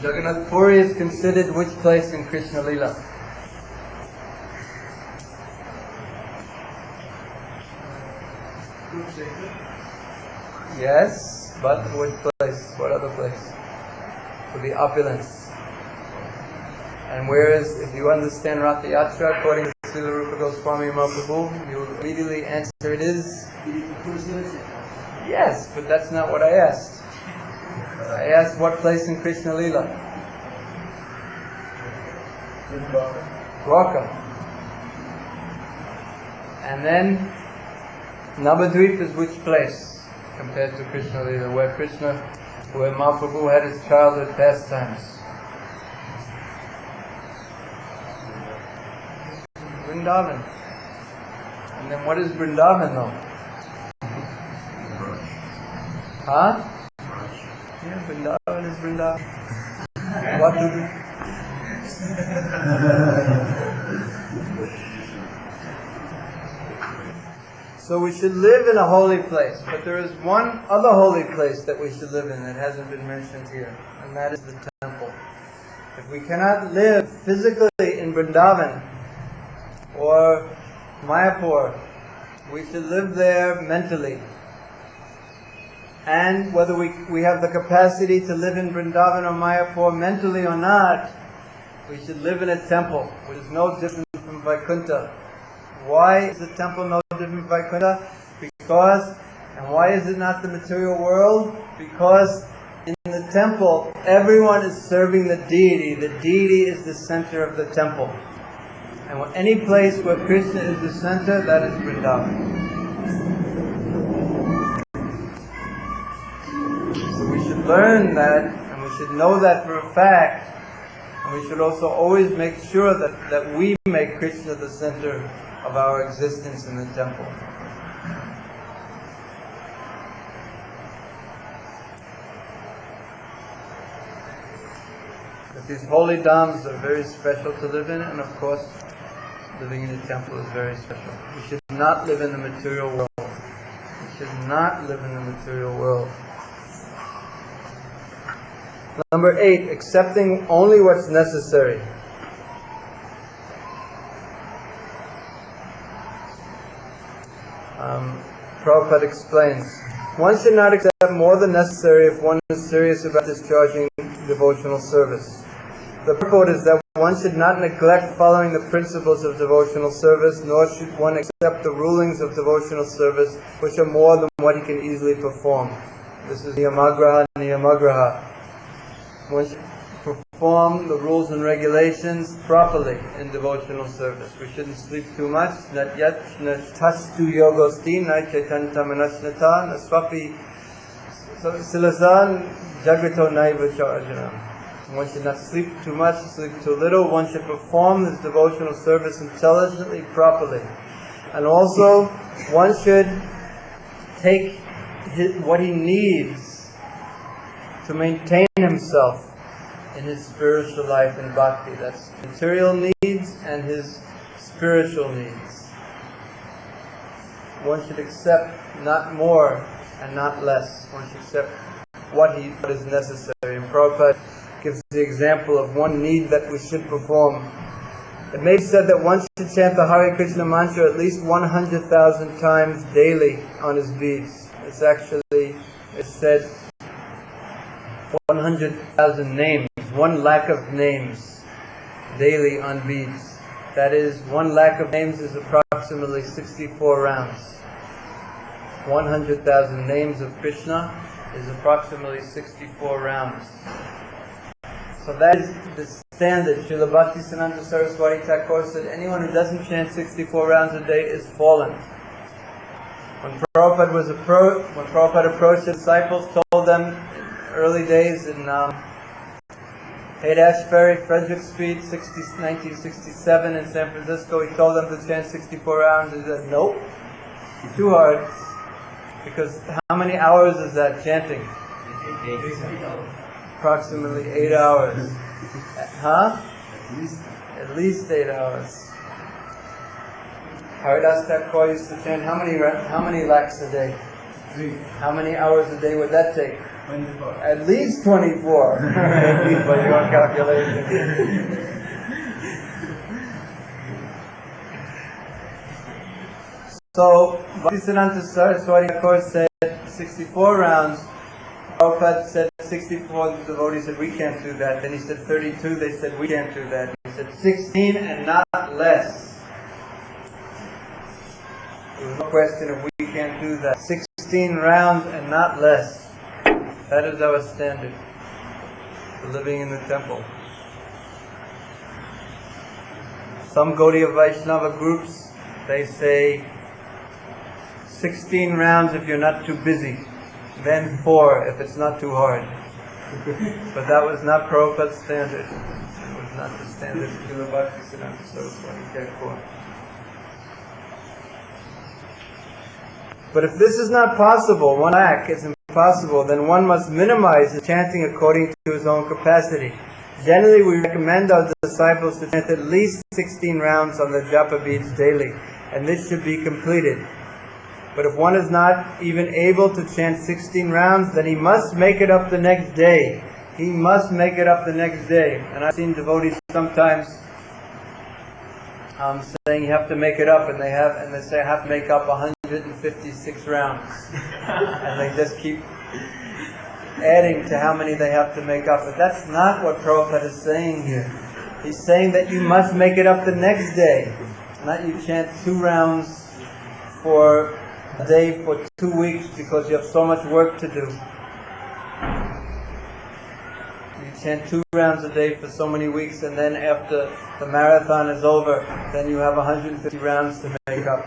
Jagannath Puri is considered which place in Krishna Lila? Yes, but what place? What other place? For the opulence. And whereas, if you understand Ratha Yatra according to Srila Rupa Goswami Mahaprabhu, you will immediately answer it is? Yes, but that's not what I asked. I asked what place in Krishna Lila? Dwarka. And then Navadvip is which place compared to Krishna Lila, where Krishna where Mahaprabhu had his childhood pastimes. Vrindavan. And then what is Vrindavan though? Huh? Yeah, Vrindavan is Vrindavan. What do we... So we should live in a holy place, but there is one other holy place that we should live in that hasn't been mentioned here, and that is the temple. If we cannot live physically in Vrindavan or Mayapur, we should live there mentally. And whether we have the capacity to live in Vrindavan or Mayapur mentally or not, we should live in a temple, which is no different from Vaikuntha. Why is the temple no different from Vaikuntha? Because, and why is it not the material world? Because in the temple, everyone is serving the deity. The deity is the center of the temple. And any place where Krishna is the center, that is Vrindavan. So we should learn that, and we should know that for a fact. And we should also always make sure that we make Krishna the center of our existence in the temple. But these holy dhams are very special to live in, and of course, living in the temple is very special. We should not live in the material world. We should not live in the material world. Number 8, accepting only what's necessary. Prabhupada explains, one should not accept more than necessary if one is serious about discharging devotional service. The purport is that one should not neglect following the principles of devotional service, nor should one accept the rulings of devotional service, which are more than what he can easily perform. This is niyamagraha, niyamagraha. One should perform the rules and regulations properly in devotional service. We shouldn't sleep too much. Nat yat tastu yogosti na chaitantamanasnata na swapi silasan jagato naiva charjanam. One should not sleep too much, sleep too little. One should perform this devotional service intelligently, properly. And also, one should take what he needs to maintain himself in his spiritual life in bhakti. That's material needs and his spiritual needs. One should accept not more and not less. One should accept what is necessary. And Prabhupada gives the example of one need that we should perform. It may be said that one should chant the Hare Krishna mantra at least 100,000 times daily on his beads. It's said 100,000 names, 1 lakh of names daily on beads. That is, 1 lakh of names is approximately 64 rounds. 100,000 names of Krishna is approximately 64 rounds. So that is the standard. Srila Bhaktisiddhanta Saraswati Thakur said, anyone who doesn't chant 64 rounds a day is fallen. When Prabhupada approached the disciples, told them early days in Haight-Ashbury, Frederick Street, 1967 in San Francisco, he told them to chant 64 rounds. He said, nope, too hard. Because how many hours is that chanting? Approximately 8 hours. Huh? At least 8 hours. Haridas Thakur used to chant how many lakhs a day? 3. How many hours a day would that take? 24. At least 24. At least by your calculation. So, Bhaktisiddhanta Saraswati Thakur said 64 rounds. Prabhupada said 64, the devotees said, we can't do that. Then he said 32, they said, we can't do that. He said 16 and not less. There's no question if we can't do that. 16 rounds and not less. That is our standard for living in the temple. Some Gaudiya Vaishnava groups, they say 16 rounds if you're not too busy, then 4 if it's not too hard. But that was not Prabhupada's standard. It was not the standard of Srila Bhaktisiddhanta Saraswati Thakur. But if this is not possible, one lack is impossible, then one must minimize the chanting according to his own capacity. Generally, we recommend our disciples to chant at least 16 rounds on the japa beads daily, and this should be completed. But if one is not even able to chant 16 rounds, then he must make it up the next day. He must make it up the next day. And I've seen devotees sometimes saying you have to make it up, and they say I have to make up 156 rounds, and they just keep adding to how many they have to make up. But that's not what Prabhupada is saying here. He's saying that you must make it up the next day, not you chant 2 rounds for a day for 2 weeks because you have so much work to do. You chant 2 rounds a day for so many weeks, and then after the marathon is over, then you have 150 rounds to make up.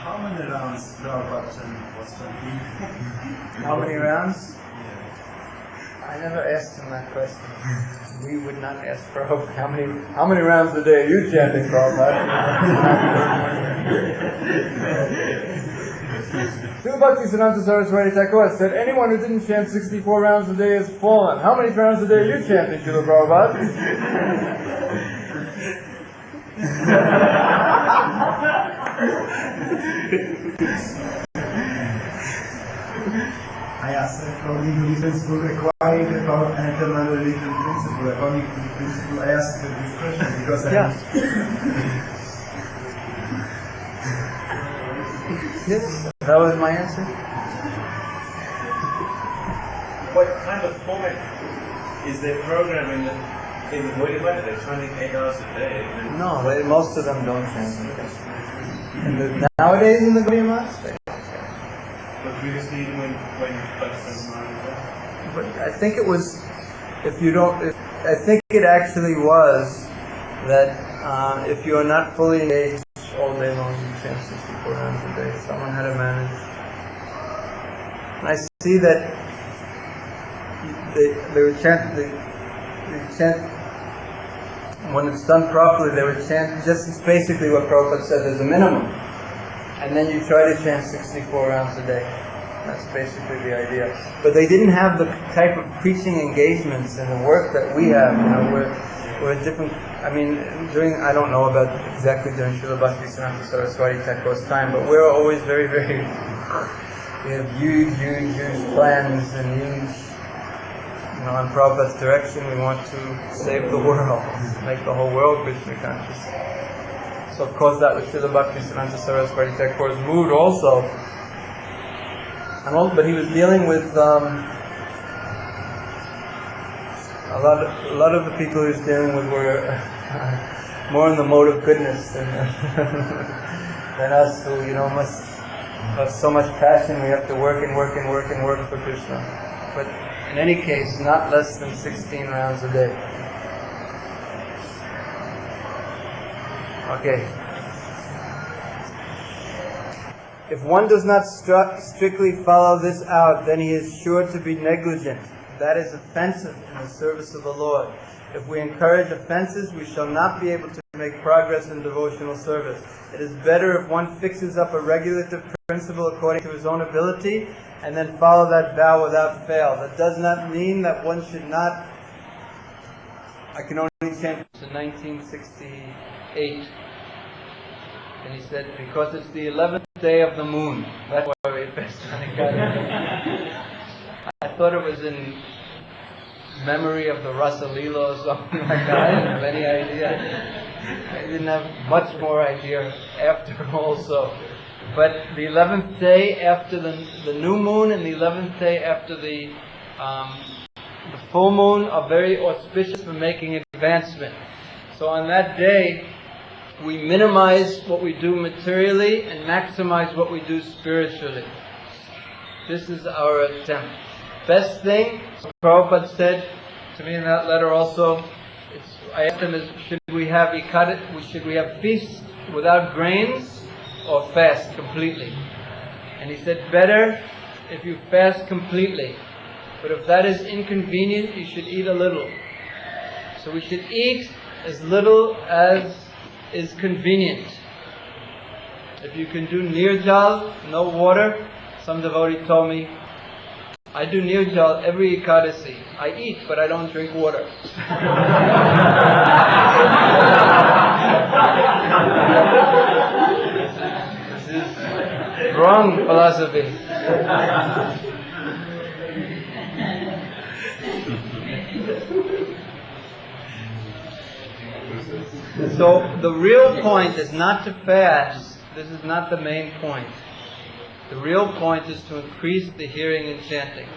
How many rounds Prabhupada was chanting? How many rounds? I never asked him that question. We would not ask Prabhupada, how many rounds a day are you chanting, Prabhupada? Srila Bhaktisiddhanta Saraswati Thakur said, anyone who didn't chant 64 rounds a day has fallen. How many rounds a day are you chanting, Srila Prabhupada? I asked according to this principle requiring about another religion principle. According to the principle, I asked this question because Yes, that was my answer. What kind of format is their program in the Gaudiya Math? They're chanting 8 hours a day. No, most of them don't chant. Nowadays in the Gaudiya Math, But previously when Pakistan but I think it was, I think it actually was that if you are not fully engaged all day long, you chant 64 rounds a day. Someone had to manage. And I see that they would chant, when it's done properly, they would chant just basically what Prabhupada said as a minimum. And then you try to chant 64 rounds a day. That's basically the idea. But they didn't have the type of preaching engagements and the work that we have. We're a different. I mean, I don't know about exactly during Srila Bhaktisiddhanta Saraswati Thakur's time, but we're always very, very. We have huge plans and huge. On Prabhupada's direction, we want to save the world, make the whole world Krishna conscious. So of course that was Srila Bhaktisiddhanta Saraswati Thakur's mood also. But he was dealing with a lot of the people he was dealing with were more in the mode of goodness than us, who must have so much passion. We have to work for Krishna. But in any case, not less than 16 rounds a day. Okay. If one does not strictly follow this out, then he is sure to be negligent. That is offensive in the service of the Lord. If we encourage offenses, we shall not be able to make progress in devotional service. It is better if one fixes up a regulative principle according to his own ability, and then follow that vow without fail. That does not mean that one should not. I can only chant in 1968. And he said, because it's the 11th day of the moon. That's why we fast on it. I thought it was in memory of the Rasa Leela or something like that. I didn't have any idea. I didn't have much more idea after also. But the 11th day after the new moon and the 11th day after the full moon are very auspicious for making advancement. So on that day, we minimize what we do materially and maximize what we do spiritually. This is our attempt. Best thing, Prabhupada said to me in that letter also, I asked him, should we have feasts without grains, or fast completely. And he said, better if you fast completely. But if that is inconvenient, you should eat a little. So we should eat as little as is convenient. If you can do nirjal, no water, some devotee told me, I do nirjal every Ekadasi. I eat, but I don't drink water. This is wrong philosophy. So the real point is not to fast. This is not the main point. The real point is to increase the hearing and chanting.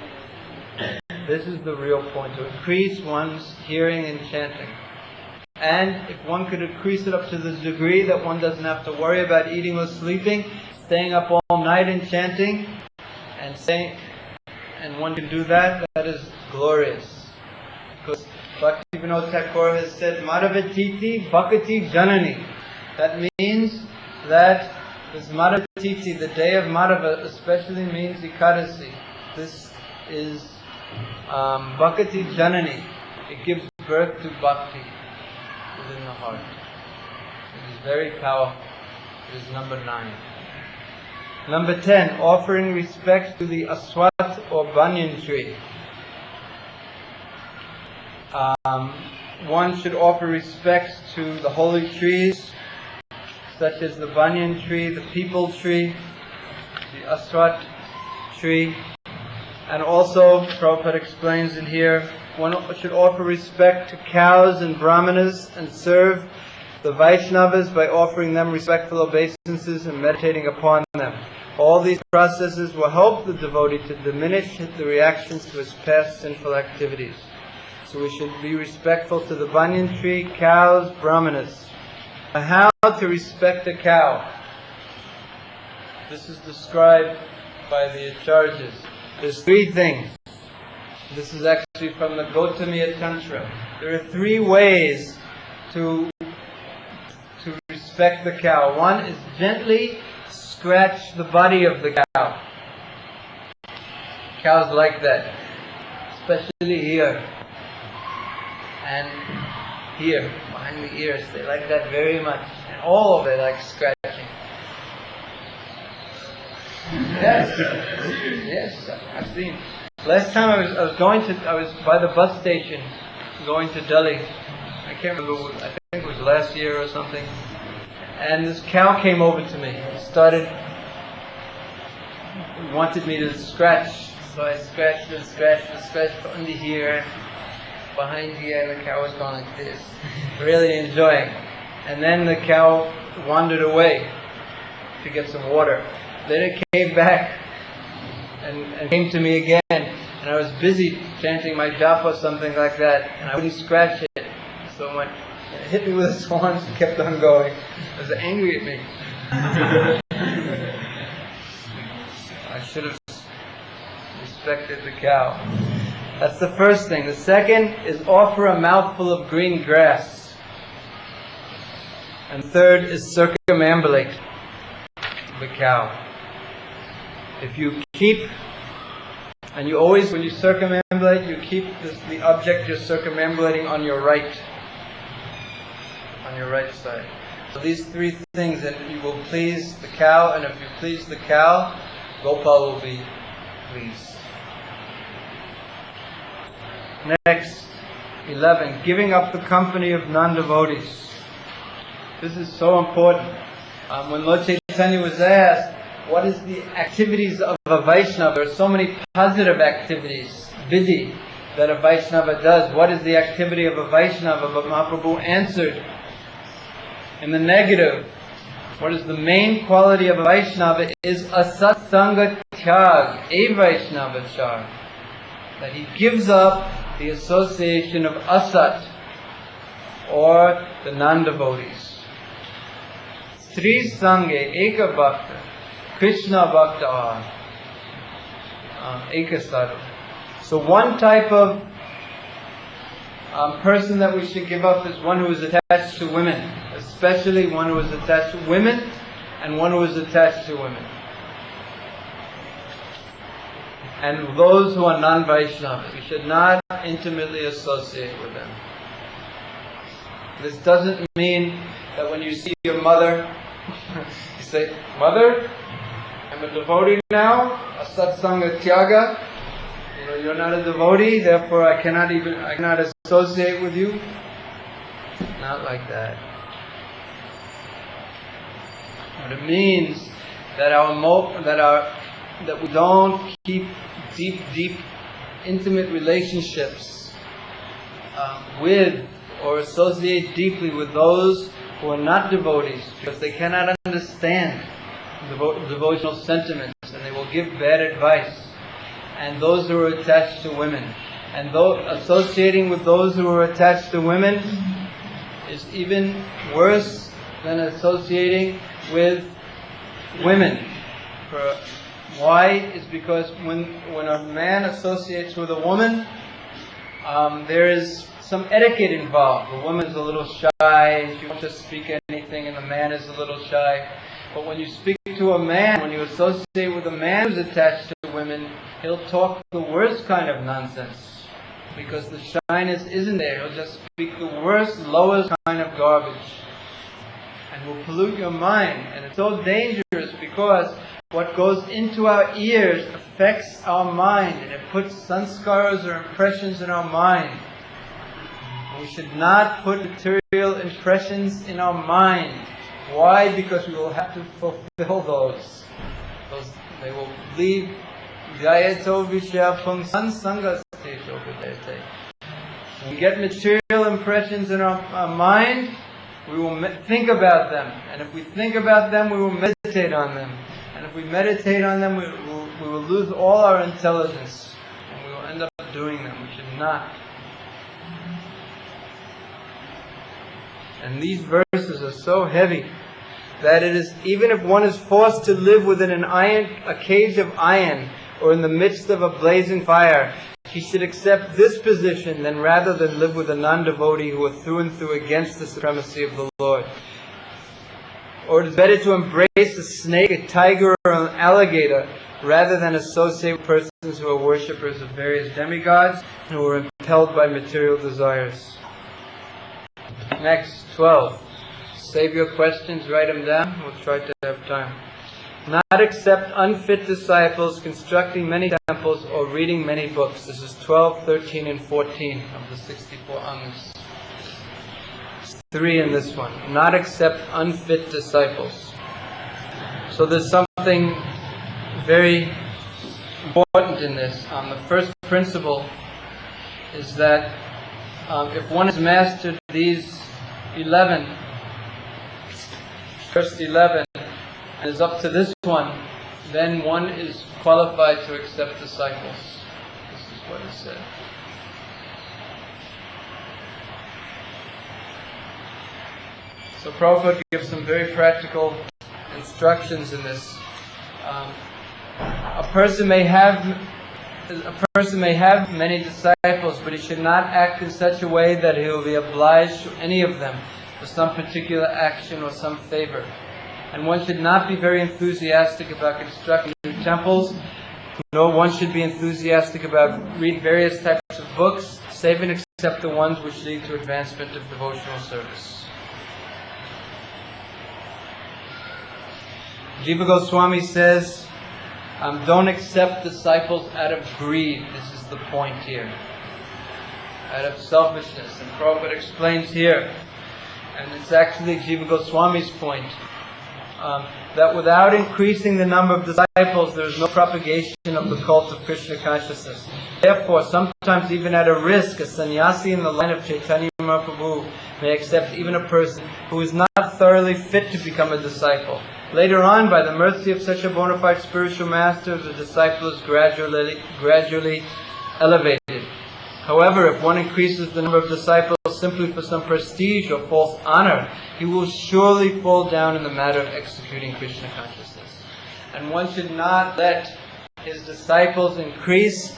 This is the real point, to increase one's hearing and chanting. And if one could increase it up to the degree that one doesn't have to worry about eating or sleeping, staying up all night and chanting, and one can do that, that is glorious. Because Bhaktivinoda Thakur has said, Madhavatiti Bhakati Janani. That means that this Madhavatiti, the day of Madhava, especially means Ekadasi. This is Bhakati Janani. It gives birth to Bhakti within the heart. It is very powerful. It is number 9. Number 10, offering respects to the Aswat or banyan tree. One should offer respects to the holy trees, such as the banyan tree, the peepal tree, the aswat tree, and also, Prabhupada explains in here, one should offer respect to cows and brahmanas and serve the Vaishnavas by offering them respectful obeisances and meditating upon them. All these processes will help the devotee to diminish the reactions to his past sinful activities. So we should be respectful to the banyan tree, cows, brahmanas. How to respect a cow? This is described by the Acharyas. There's 3 things. This is actually from the Gautamiya Tantra. There are 3 ways to respect the cow. One is gently scratch the body of the cow. Cows like that, especially here and here, behind the ears. They like that very much. And all of them like scratching. Yes, I've seen. Last time I was by the bus station going to Delhi. I can't remember, I think it was last year or something. And this cow came over to me. Wanted me to scratch. So I scratched and scratched and scratched under here, behind here, and the cow was going like this. Really enjoying. And then the cow wandered away to get some water. Then it came back and came to me again. And I was busy chanting my japa or something like that, and I wouldn't scratch it. So it hit me with its horns and kept on going. It was angry at me. I should have respected the cow. That's the first thing. The second is offer a mouthful of green grass. And third is circumambulate the cow. If you keep, and you always, when you circumambulate, you keep the object you're circumambulating on your right side. So these 3 things, and you will please the cow, and if you please the cow, Gopal will be pleased. Next, 11, giving up the company of non-devotees. This is so important. When Lord Chaitanya was asked, what is the activities of a Vaishnava? There are so many positive activities, vidhi, that a Vaishnava does. What is the activity of a Vaishnava? But Mahaprabhu answered in the negative. What is the main quality of a Vaishnava is asatsanga tyag, a Vaishnava char. That he gives up the association of asat, or the non-devotees. Sri Sange Eka Bhakta, Krishna Bhakta, Eka Sadhu. So one type of person that we should give up is one who is attached to women, especially one who is attached to women and one who is attached to women. And those who are non-Vaishnavas, we should not intimately associate with them. This doesn't mean that when you see your mother, you say, "Mother, I'm a devotee now, a satsanga tyaga. You're not a devotee, therefore I cannot associate with you." Not like that. But it means that that we don't keep deep, intimate relationships with or associate deeply with those who are not devotees, because they cannot understand devotional sentiments, and they will give bad advice. And those who are attached to women, and associating with those who are attached to women is even worse than associating with women. Why? It's because when a man associates with a woman, there is some etiquette involved. The woman's a little shy, she wants to speak anything, and the man is a little shy. But when you speak to a man, when you associate with a man who's attached to women, he'll talk the worst kind of nonsense, because the shyness isn't there. He'll just speak the worst, lowest kind of garbage, and will pollute your mind. And it's so dangerous because what goes into our ears affects our mind, and it puts sanskaras or impressions in our mind. We should not put material impressions in our mind. Why? Because we will have to fulfill those. They will lead. When we get material impressions in our mind, we will think about them. And if we think about them, we will meditate on them. And if we meditate on them, we will lose all our intelligence. And we will end up doing them. We should not. And these verses are so heavy that it is, even if one is forced to live within a cage of iron, or in the midst of a blazing fire, he should accept this position rather than live with a non-devotee who are through and through against the supremacy of the Lord. Or it is better to embrace a snake, a tiger, or an alligator, rather than associate with persons who are worshippers of various demigods and who are impelled by material desires. Next, 12. Save your questions, write them down. We'll try to have time. Not accept unfit disciples constructing many temples or reading many books. This is 12, 13, and 14 of the 64 angas. 3 in this one. Not accept unfit disciples. So there's something very important in this. The first principle is that if one has mastered these 11, first 11, and is up to this one, then one is qualified to accept disciples. This is what it said. So Prabhupada gives some very practical instructions in this. A person may have many disciples, but he should not act in such a way that he will be obliged to any of them for some particular action or some favor. And one should not be very enthusiastic about constructing new temples. Nor one should be enthusiastic about read various types of books, save and except the ones which lead to advancement of devotional service. Jiva Goswami says, don't accept disciples out of greed. This is the point here. Out of selfishness. And Prabhupada explains here, and it's actually Jiva Goswami's point, that without increasing the number of disciples, there is no propagation of the cult of Krishna consciousness. Therefore, sometimes even at a risk, a sannyasi in the line of Chaitanya Mahaprabhu may accept even a person who is not thoroughly fit to become a disciple. Later on, by the mercy of such a bona fide spiritual master, the disciple is gradually elevated. However, if one increases the number of disciples simply for some prestige or false honor, he will surely fall down in the matter of executing Krishna consciousness. And one should not let his disciples increase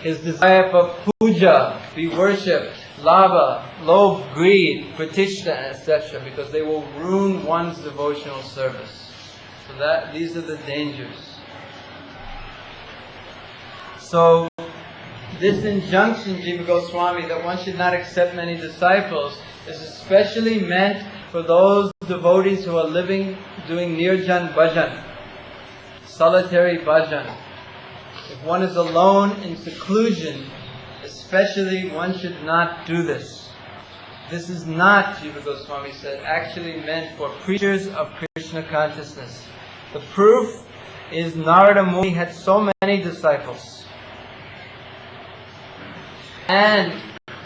his desire for puja, be worshipped, labha, lobe, greed, pratishta, etc., because they will ruin one's devotional service. So these are the dangers. So this injunction, Jiva Goswami, that one should not accept many disciples, is especially meant for those devotees who are living, doing nirjan bhajan, solitary bhajan. If one is alone in seclusion, especially, one should not do this. This is not, Jiva Goswami said, actually meant for preachers of Krishna consciousness. The proof is Narada Muni had so many disciples. And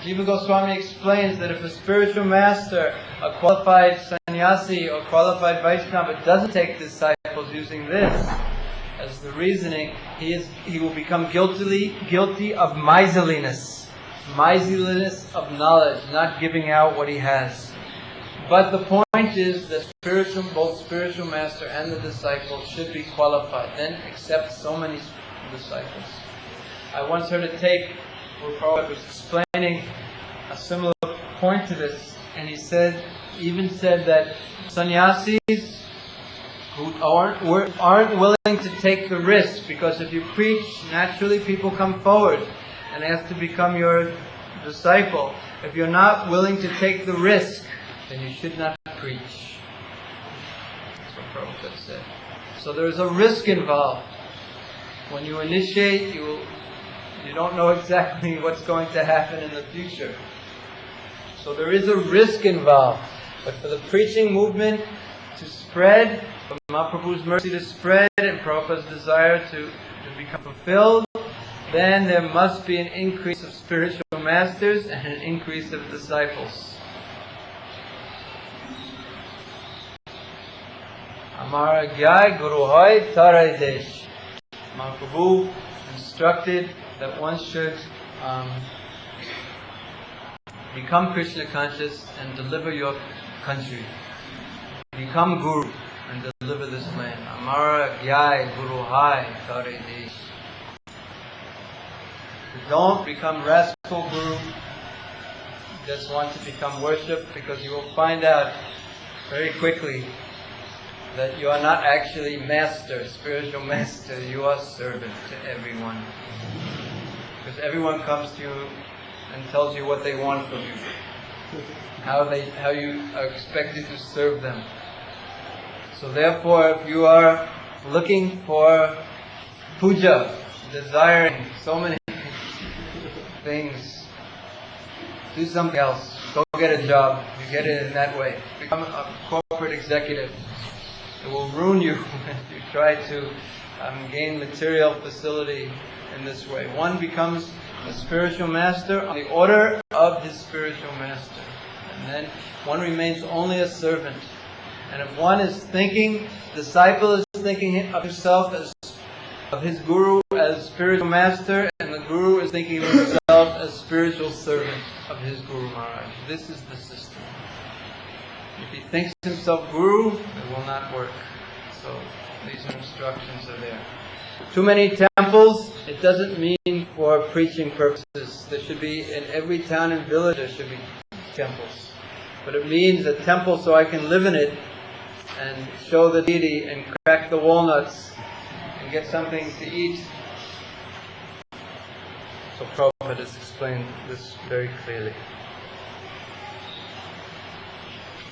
Jiva Goswami explains that if a spiritual master, a qualified sannyasi or qualified Vaishnava doesn't take disciples using this as the reasoning, he will become guilty of miserliness of knowledge, not giving out what he has. But the point is that both spiritual master and the disciples should be qualified, then accept so many disciples. I once heard a tape where Prabhupada was explaining a similar point to this, and he even said that sannyasis who aren't willing to take the risk, because if you preach, naturally people come forward and ask to become your disciple. If you're not willing to take the risk, then you should not preach. That's what Prabhupada said. So there is a risk involved. When you initiate, you don't know exactly what's going to happen in the future. So there is a risk involved. But for the preaching movement to spread, for Mahaprabhu's mercy to spread, and Prabhupada's desire to become fulfilled, then there must be an increase of spiritual masters and an increase of disciples. Amara Gyai Guru Hoy Tarai Desh. Mahaprabhu instructed that one should become Krishna conscious and deliver your country. Become Guru and deliver this land. Amara Gyai Guru Hai Tarai Desh. Don't become rascal guru. Just want to become worship, because you will find out very quickly that you are not actually master, spiritual master. You are servant to everyone. Because everyone comes to you and tells you what they want from you, how you are expected to serve them. So therefore, if you are looking for puja, desiring so many things, do something else. Go get a job. You get it in that way. Become a corporate executive. It will ruin you if you try to gain material facility in this way. One becomes a spiritual master on the order of his spiritual master. And then one remains only a servant. And if one is thinking, disciple is thinking of himself as of his guru as spiritual master, and the guru is thinking of himself as spiritual servant of his Guru Maharaj. This is the system. If he thinks himself guru, it will not work. So these instructions are there. Too many temples, it doesn't mean for preaching purposes. There should be, in every town and village, there should be temples. But it means a temple so I can live in it and show the deity and crack the walnuts and get something to eat. So Prabhupada has explained this very clearly.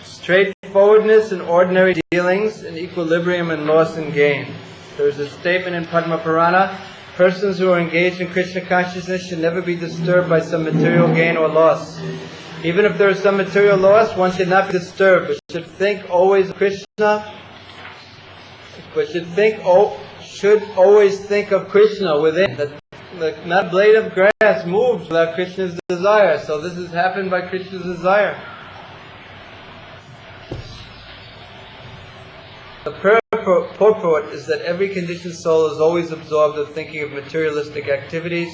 Straightforwardness in ordinary dealings, and equilibrium in loss and gain. There is a statement in Padma Purana: persons who are engaged in Krishna consciousness should never be disturbed by some material gain or loss. Even if there is some material loss, one should not be disturbed, but should think always of Krishna. But should always think of Krishna within. That not a blade of grass moves without Krishna's desire. So this has happened by Krishna's desire. The purport is that every conditioned soul is always absorbed in thinking of materialistic activities.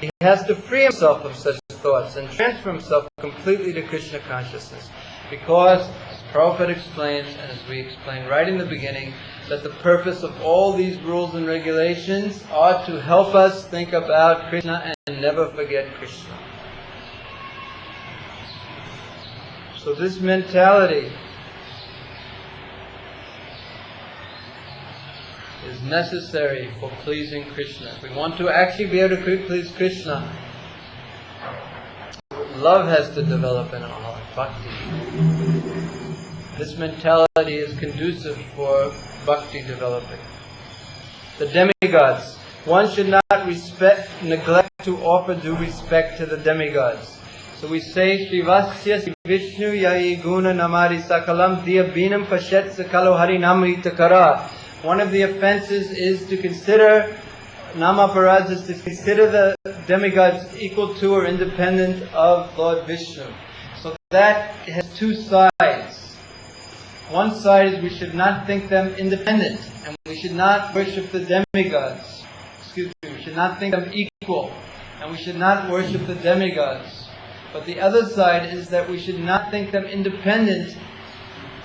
He has to free himself of such thoughts and transfer himself completely to Krishna consciousness. Because, as Prabhupada explains, and as we explained right in the beginning, that the purpose of all these rules and regulations are to help us think about Krishna and never forget Krishna. So this mentality is necessary for pleasing Krishna. If we want to actually be able to please Krishna, love has to develop in our heart, bhakti. This mentality is conducive for bhakti developing. The demigods. One should not neglect to offer due respect to the demigods. So we say, Shivasya Vishnu Yai Guna Namari Sakalam Diya Binam Pashet Sakalo Hari Namritakara. One of the offenses is to consider, Namaparad is to consider the demigods equal to or independent of Lord Vishnu. So that has two sides. One side is we should not think them independent, and we should not worship the demigods. We should not think them equal, and we should not worship the demigods. But the other side is that we should not think them independent,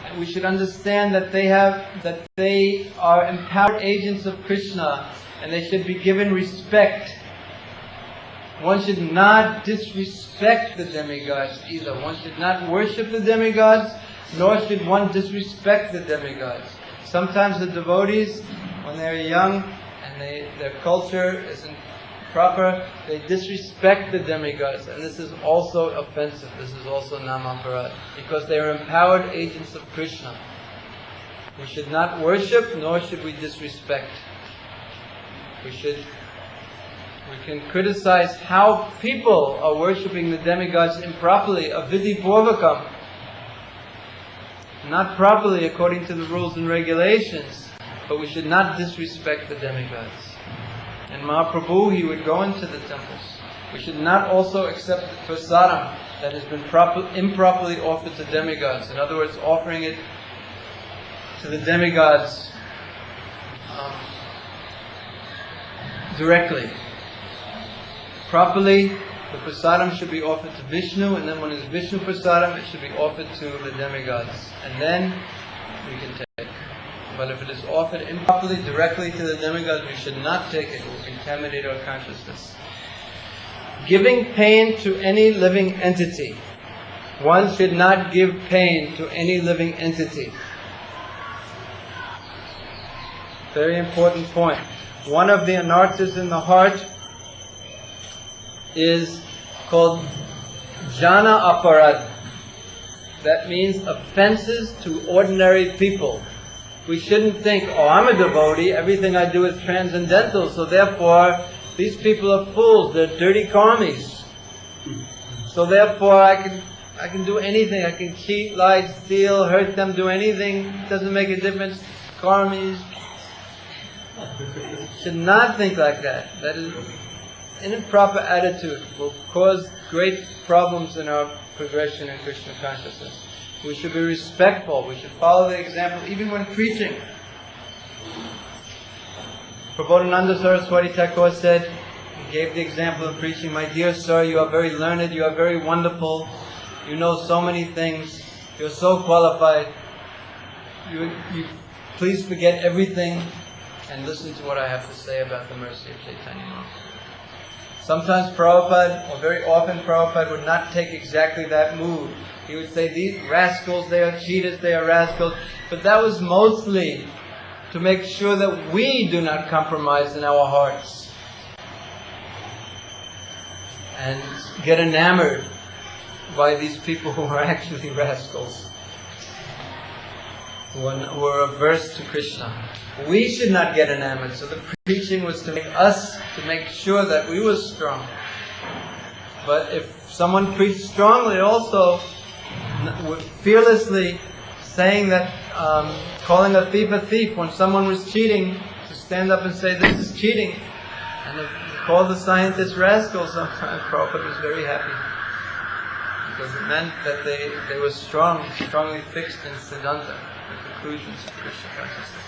and we should understand that they are empowered agents of Krishna, and they should be given respect. One should not disrespect the demigods either. One should not worship the demigods, nor should one disrespect the demigods. Sometimes the devotees, when they're young and their culture isn't proper, they disrespect the demigods, and this is also offensive. This is also namaparad, because they are empowered agents of Krishna. We should not worship, nor should we disrespect. We can criticize how people are worshipping the demigods improperly, avidhi purvakam, not properly according to the rules and regulations, but we should not disrespect the demigods. And Mahaprabhu, he would go into the temples. We should not also accept the prasadam that has been improperly offered to demigods. In other words, offering it to the demigods directly. Properly, the prasadam should be offered to Vishnu, and then when it's Vishnu prasadam, it should be offered to the demigods. And then we can take. But if it is offered improperly, directly to the demigods, we should not take it. It will contaminate our consciousness. Giving pain to any living entity. One should not give pain to any living entity. Very important point. One of the anarthas in the heart is called jana aparad. That means offenses to ordinary people. We shouldn't think, oh, I'm a devotee, everything I do is transcendental, so therefore these people are fools, they're dirty karmis. So therefore I can do anything, I can cheat, lie, steal, hurt them, do anything, it doesn't make a difference, karmis. Should not think like that. That is an improper attitude, will cause great problems in our progression in Krishna consciousness. We should be respectful. We should follow the example even when preaching. Prabodhananda Saraswati Thakur said, he gave the example of preaching, my dear sir, you are very learned, you are very wonderful, you know so many things, you are so qualified, you please forget everything and listen to what I have to say about the mercy of Chaitanya Mahaprabhu. Sometimes Prabhupada, or very often Prabhupada, would not take exactly that mood. He would say, these rascals, they are cheaters, they are rascals. But that was mostly to make sure that we do not compromise in our hearts and get enamored by these people who are actually rascals, who are averse to Krishna. We should not get enamored. So the preaching was to make sure that we were strong. But if someone preached strongly, also fearlessly saying that, calling a thief, when someone was cheating, to stand up and say this is cheating, and to call the scientists rascals, sometimes Prabhupada was very happy, because it meant that they were strongly fixed in Siddhanta, the conclusions of Krishna consciousness.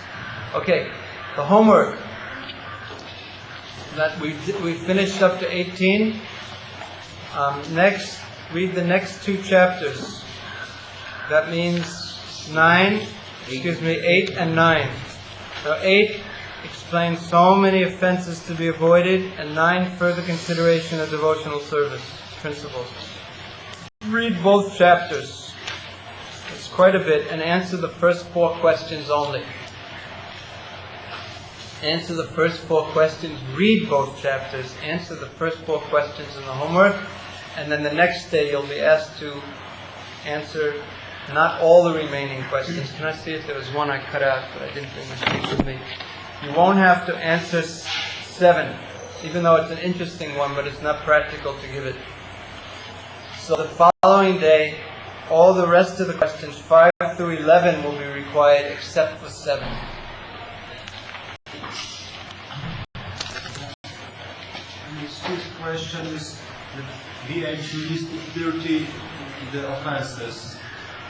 Okay, the homework that we finished up to 18. Next, read the next two chapters. That means 8 and 9. So 8 explains so many offenses to be avoided, and 9 further consideration of devotional service principles. Read both chapters. It's quite a bit, and answer the first 4 questions only. Answer the first 4 questions, read both chapters, answer the first 4 questions in the homework, and then the next day you'll be asked to answer not all the remaining questions. Can I see if there was one I cut out, but I didn't bring my sheet with me. You won't have to answer 7, even though it's an interesting one, but it's not practical to give it. So the following day, all the rest of the questions, 5 through 11, will be required except for 7. And this fifth question is that we actually list 30 the offenses.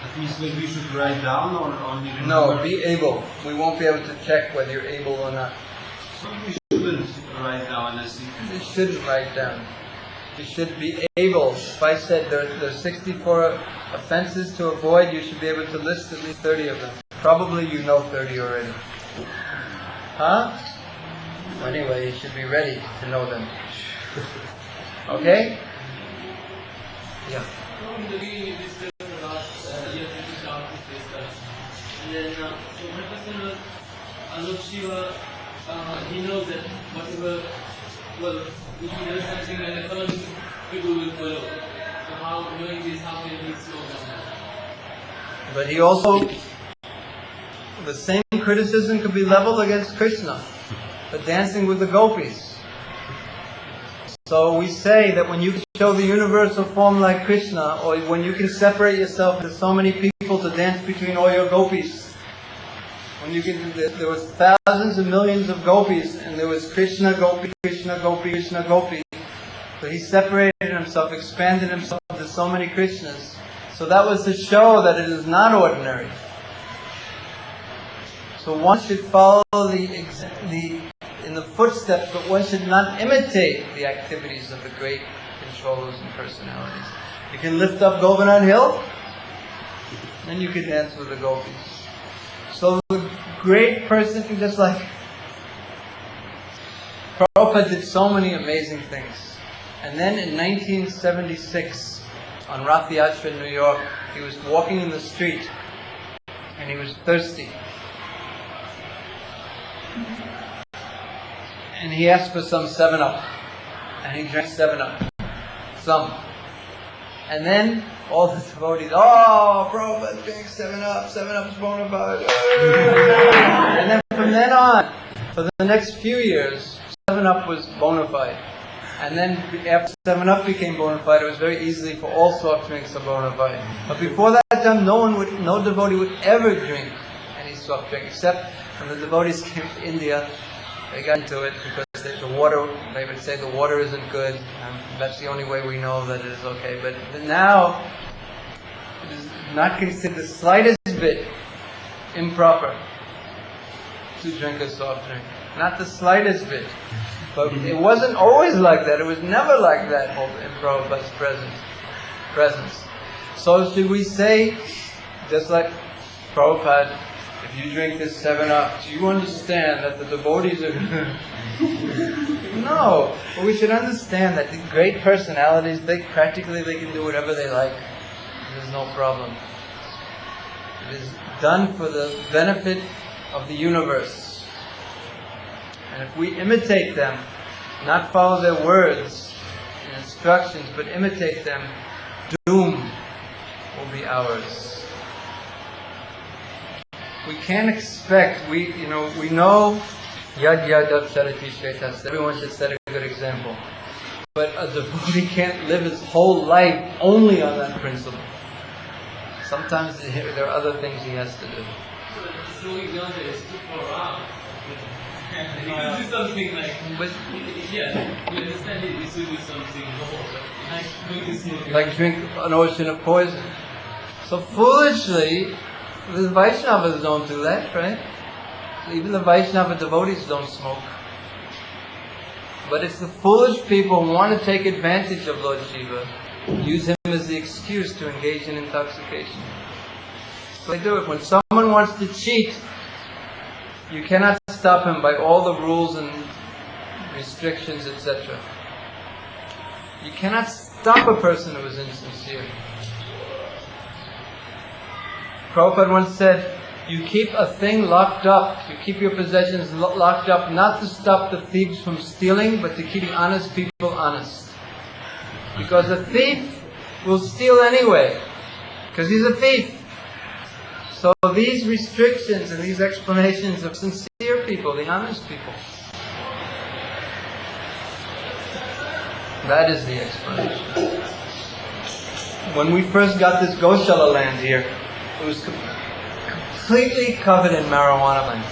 That means that we should write down or only remember? No, be able. We won't be able to check whether you're able or not. So we shouldn't write down as if You shouldn't write down. You should be able. If I said there are 64 offenses to avoid, you should be able to list at least 30 of them. Probably you know 30 already. Huh? Well, anyway, you should be ready to know them. Okay? Yeah. From the beginning, you discussed about you have to start with this stuff. And then, so my question was, Lord Shiva, he knows that whatever, well, if he does something like that, some people will follow. So how, knowing this, how can he slow down? But he also, the same criticism could be leveled against Krishna for dancing with the gopis. So we say that when you can show the universal form like Krishna, or when you can separate yourself into so many people to dance between all your gopis, when you can, there was thousands and millions of gopis, and there was Krishna gopi, Krishna gopi, Krishna gopi. So he separated himself, expanded himself into so many Krishnas. So that was to show that it is not ordinary. So one should follow in the footsteps, but one should not imitate the activities of the great controllers and personalities. You can lift up Govardhan Hill, then you can dance with the gopis. So the great person, just like Prabhupada did so many amazing things. And then in 1976, on Rath Yatra in New York, he was walking in the street and he was thirsty. And he asked for some 7-Up. And he drank 7-Up. Some. And then all the devotees, oh, Prabhupada drank 7-Up. 7-Up's bona fide. And then from then on, for the next few years, 7-Up was bona fide. And then after 7-Up became bona fide, it was very easy for all soft drinks to bona fide. But before that time, no devotee would ever drink any soft drink, except when the devotees came to India. They got into it because the water, they would say the water isn't good. That's the only way we know that it is okay. But now, it is not considered the slightest bit improper to drink a soft drink. Not the slightest bit. But it wasn't always like that. It was never like that in Prabhupada's presence. So should we say, just like Prabhupada, if you drink this 7-Up, do you understand that the devotees are... No. But we should understand that the great personalities, they can do whatever they like. There's no problem. It is done for the benefit of the universe. And if we imitate them, not follow their words and instructions, but imitate them, doom will be ours. We can't expect, we know Yad Yadav Sarati Shvetas, everyone should set a good example. But a devotee can't live his whole life only on that principle. Sometimes there are other things he has to do. Slowing down there is too far out. You could do something like, But, yeah, we understand it, we should do something more, but like doing this movie. like drink an ocean of poison. So foolishly, the Vaishnavas don't do that, right? Even the Vaishnava devotees don't smoke. But it's the foolish people who want to take advantage of Lord Shiva, use him as the excuse to engage in intoxication. So they do it. When someone wants to cheat, you cannot stop him by all the rules and restrictions, etc. You cannot stop a person who is insincere. Prabhupada once said, you keep a thing locked up, you keep your possessions locked up not to stop the thieves from stealing, but to keep the honest people honest. Because a thief will steal anyway, because he's a thief. So these restrictions and these explanations of sincere people, the honest people, that is the explanation. When we first got this Goshala land here, it was completely covered in marijuana land.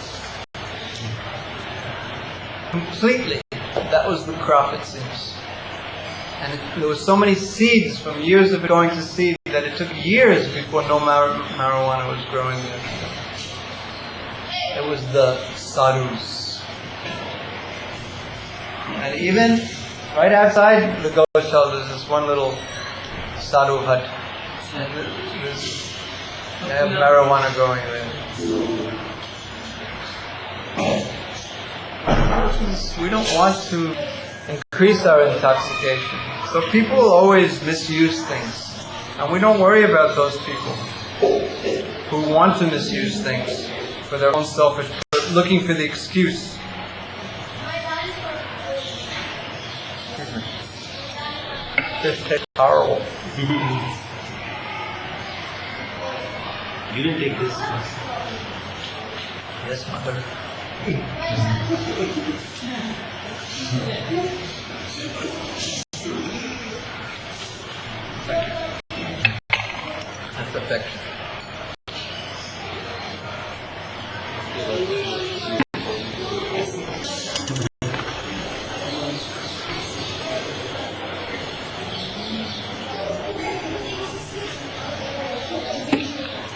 Completely. That was the crop, it seems. And there were so many seeds from years of it going to seed that it took years before no marijuana was growing there. It was the sadhus. And even right outside the Goshala, there's this one little sadhu hut. And they have marijuana growing there. We don't want to increase our intoxication. So people will always misuse things. And we don't worry about those people who want to misuse things for their own selfish, looking for the excuse. This tastes horrible. You didn't take this. Yes, mother. That's affection.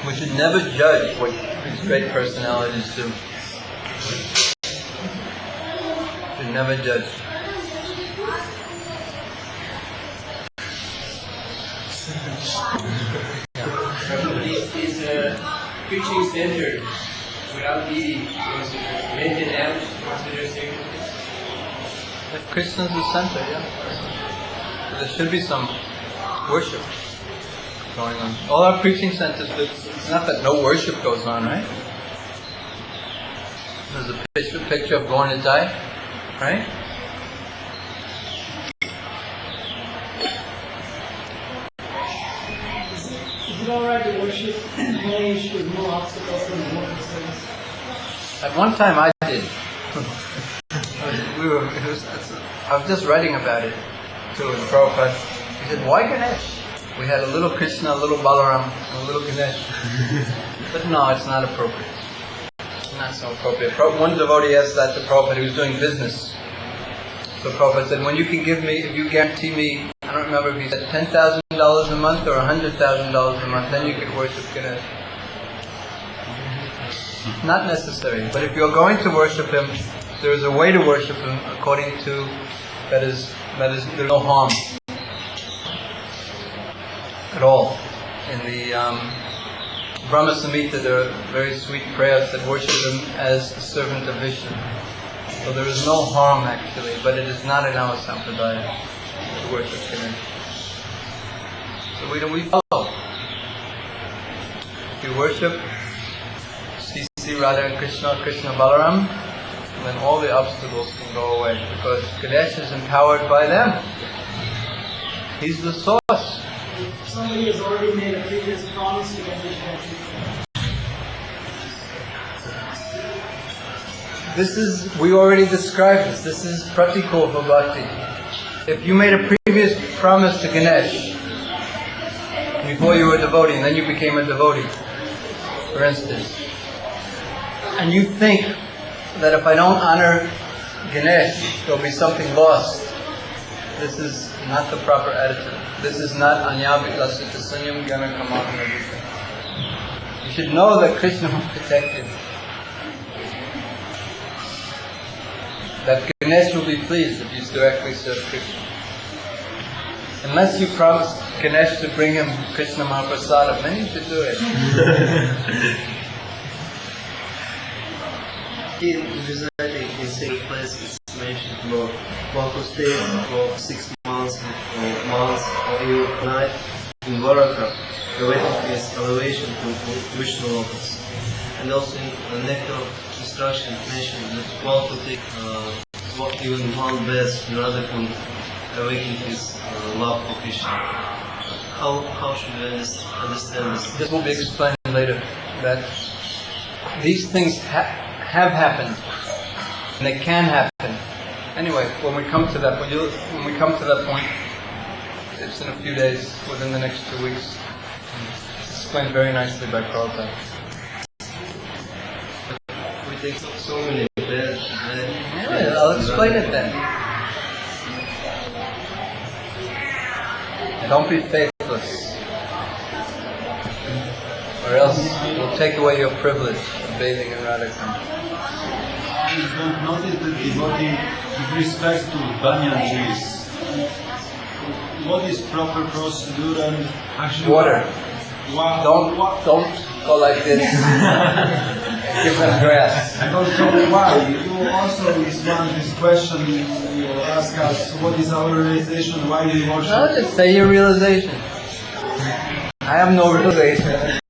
We should never judge what these great personalities do. Should never judge. Is preaching center without the mental damage considered sacred? If Krishna's the center, yeah. There should be some worship going on. All our preaching centers, it's not that no worship goes on, right? There's a picture of going to die, right? Is it alright to worship Ganesh with no obstacles and no concerns? At one time I did. I was just writing about it to Prabhupada. He said, why Ganesh? We had a little Krishna, a little Balaram, and a little Ganesh. But no, it's not appropriate. It's not so appropriate. One devotee asked that to Prabhupada, he was doing business. So Prabhupada said, when you can give me, if you guarantee me, I don't remember if he said $10,000 a month or $100,000 a month, then you could worship Ganesh. Not necessary, but if you're going to worship him, there is a way to worship him according to, that is there's no harm at all. In the Brahma Samhita, there are very sweet prayers that worship him as a servant of Vishnu. So there is no harm actually, but it is not in our sampradaya to worship Ganesh. So we follow. If you worship C. Radha and Krishna, Krishna Balaram, then all the obstacles can go away, because Ganesh is empowered by them. He's the source. Somebody has already made a previous promise to Ganesh. We already described this. This is pratikul for bhakti. If you made a previous promise to Ganesh before you were a devotee, and then you became a devotee, for instance, and you think that if I don't honor Ganesh, there'll be something lost, this is not the proper attitude. This is not anyavilasita sanyam gyana kamana. You should know that Krishna will protect you. That Ganesh will be pleased if you directly serve Krishna. Unless you promise Ganesh to bring him Krishna Mahaprasadam, then you should do it. In Vizati, in single place, it's mentioned about one who stays for 6 months or months or even night in Dwaraka. awaiting his elevation to Vishnu lokas. And also in the nectar of instruction it mentioned that one could take even one bath in order to awaken his love for Krishna. How should we understand this? This will be explained later, that these things have happened, and they can happen. Anyway, when we come to that point, it's in a few days, within the next 2 weeks. It's explained very nicely by Prabhupada. We take so many baths. Anyway, I'll explain it then. Don't be faithless, or else we'll take away your privilege of bathing in Radhakund. Please don't notice the devotee with respect to banyan trees. What is proper procedure and actually Water. Wow. Don't go like this. Give them grass. I don't know why. You also respond this question. You ask us what is our realization, why we worship. No, just say your realization. I have no realization.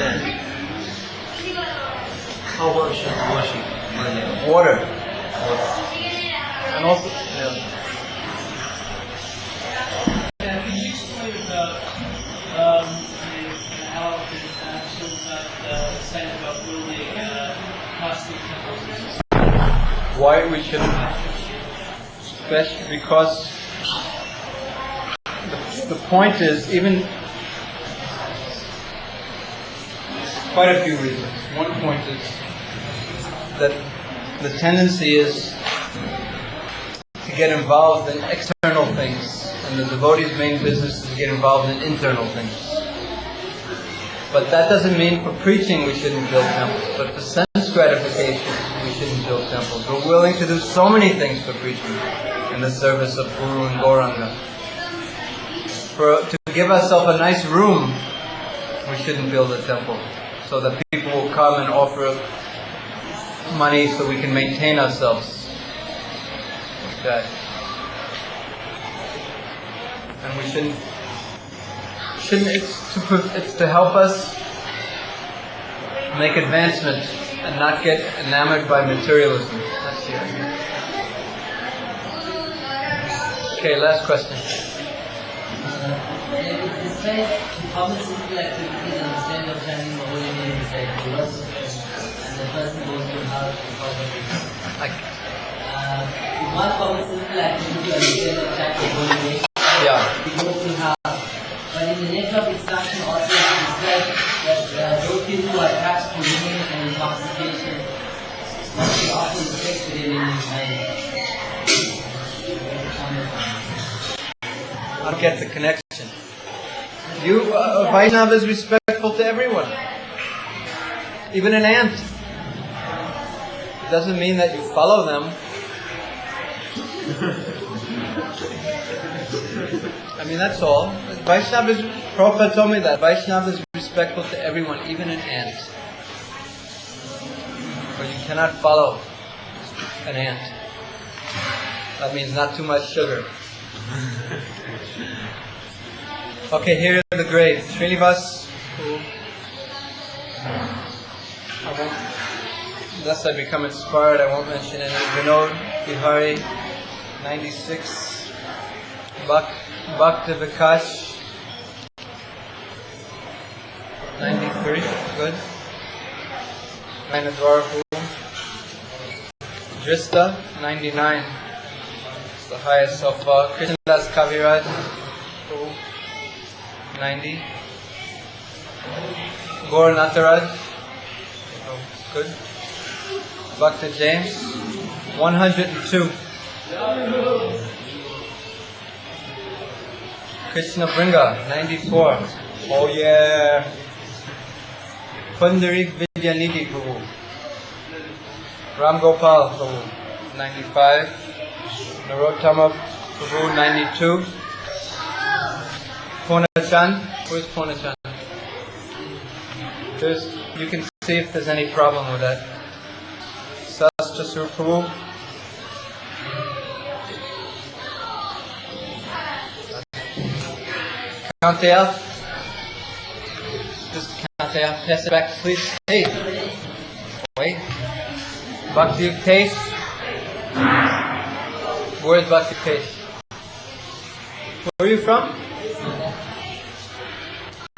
How one should worship Maya? Water. And also, yeah. Could you explain about how the Shilpa said about building cosmic temples? Why we shouldn't, especially because the point is, even quite a few reasons. One point is that the tendency is to get involved in external things, and the devotee's main business is to get involved in internal things. But that doesn't mean for preaching we shouldn't build temples, but for sense gratification we shouldn't build temples. We're willing to do so many things for preaching in the service of Guru and Gauranga. To give ourselves a nice room, we shouldn't build a temple, so that people will come and offer money so we can maintain ourselves. Okay. And we shouldn't it's to help us make advancement and not get enamored by materialism. That's the idea. Okay, last question. How much simple activities instead of chanting the holy name beside Buddhas, and the person goes to have one common simple activity instead of chanting the holy name, Yeah. he goes to have. But in the nature of instruction also it is said that those people who are attached to women and intoxication must be often respected in his mind. I don't get the connection. Vaishnava is respectful to everyone, even an ant. It doesn't mean that you follow them. I mean, that's all. Prabhupada told me that Vaishnava is respectful to everyone, even an ant. But you cannot follow an ant. That means not too much sugar. Okay, here are the grades. Srinivas, unless I become inspired, I won't mention any. Vinod, Bihari, 96. Bhakti Vikash, 93. Good. Mainadwarapu. Drista, 99. It's the highest so far. Krishnadas Kaviraj, 90. Gaur Nataraj, good. Bhakta James, 102. Krishna Bringa, 94. Oh yeah. Pundarik Vidyanidhi Prabhu. Ram Gopal Prabhu, 95. Narottama Prabhu, 92. Purnachand, where's Purnachand? You can see if there's any problem with that. Sastra Prabhu. Count out. Okay, I'll pass it back, please. Hey, wait. Bhakti Yuktesv. Where's Bhakti Yuktesv? Where are you from?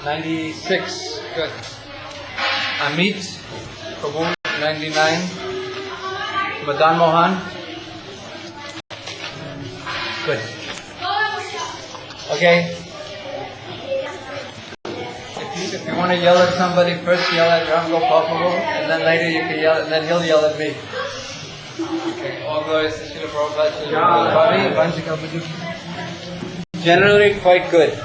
96. Good. Amit Prabhu, 99. Madan Mohan. Good. Okay. If you want to yell at somebody, first yell at Ram Gopal Prabhu, and then later you can yell, and then he'll yell at me. Okay. All glories to Srila Prabhupada, Srila Prabhupada, Vanchika Bhaju. Generally quite good.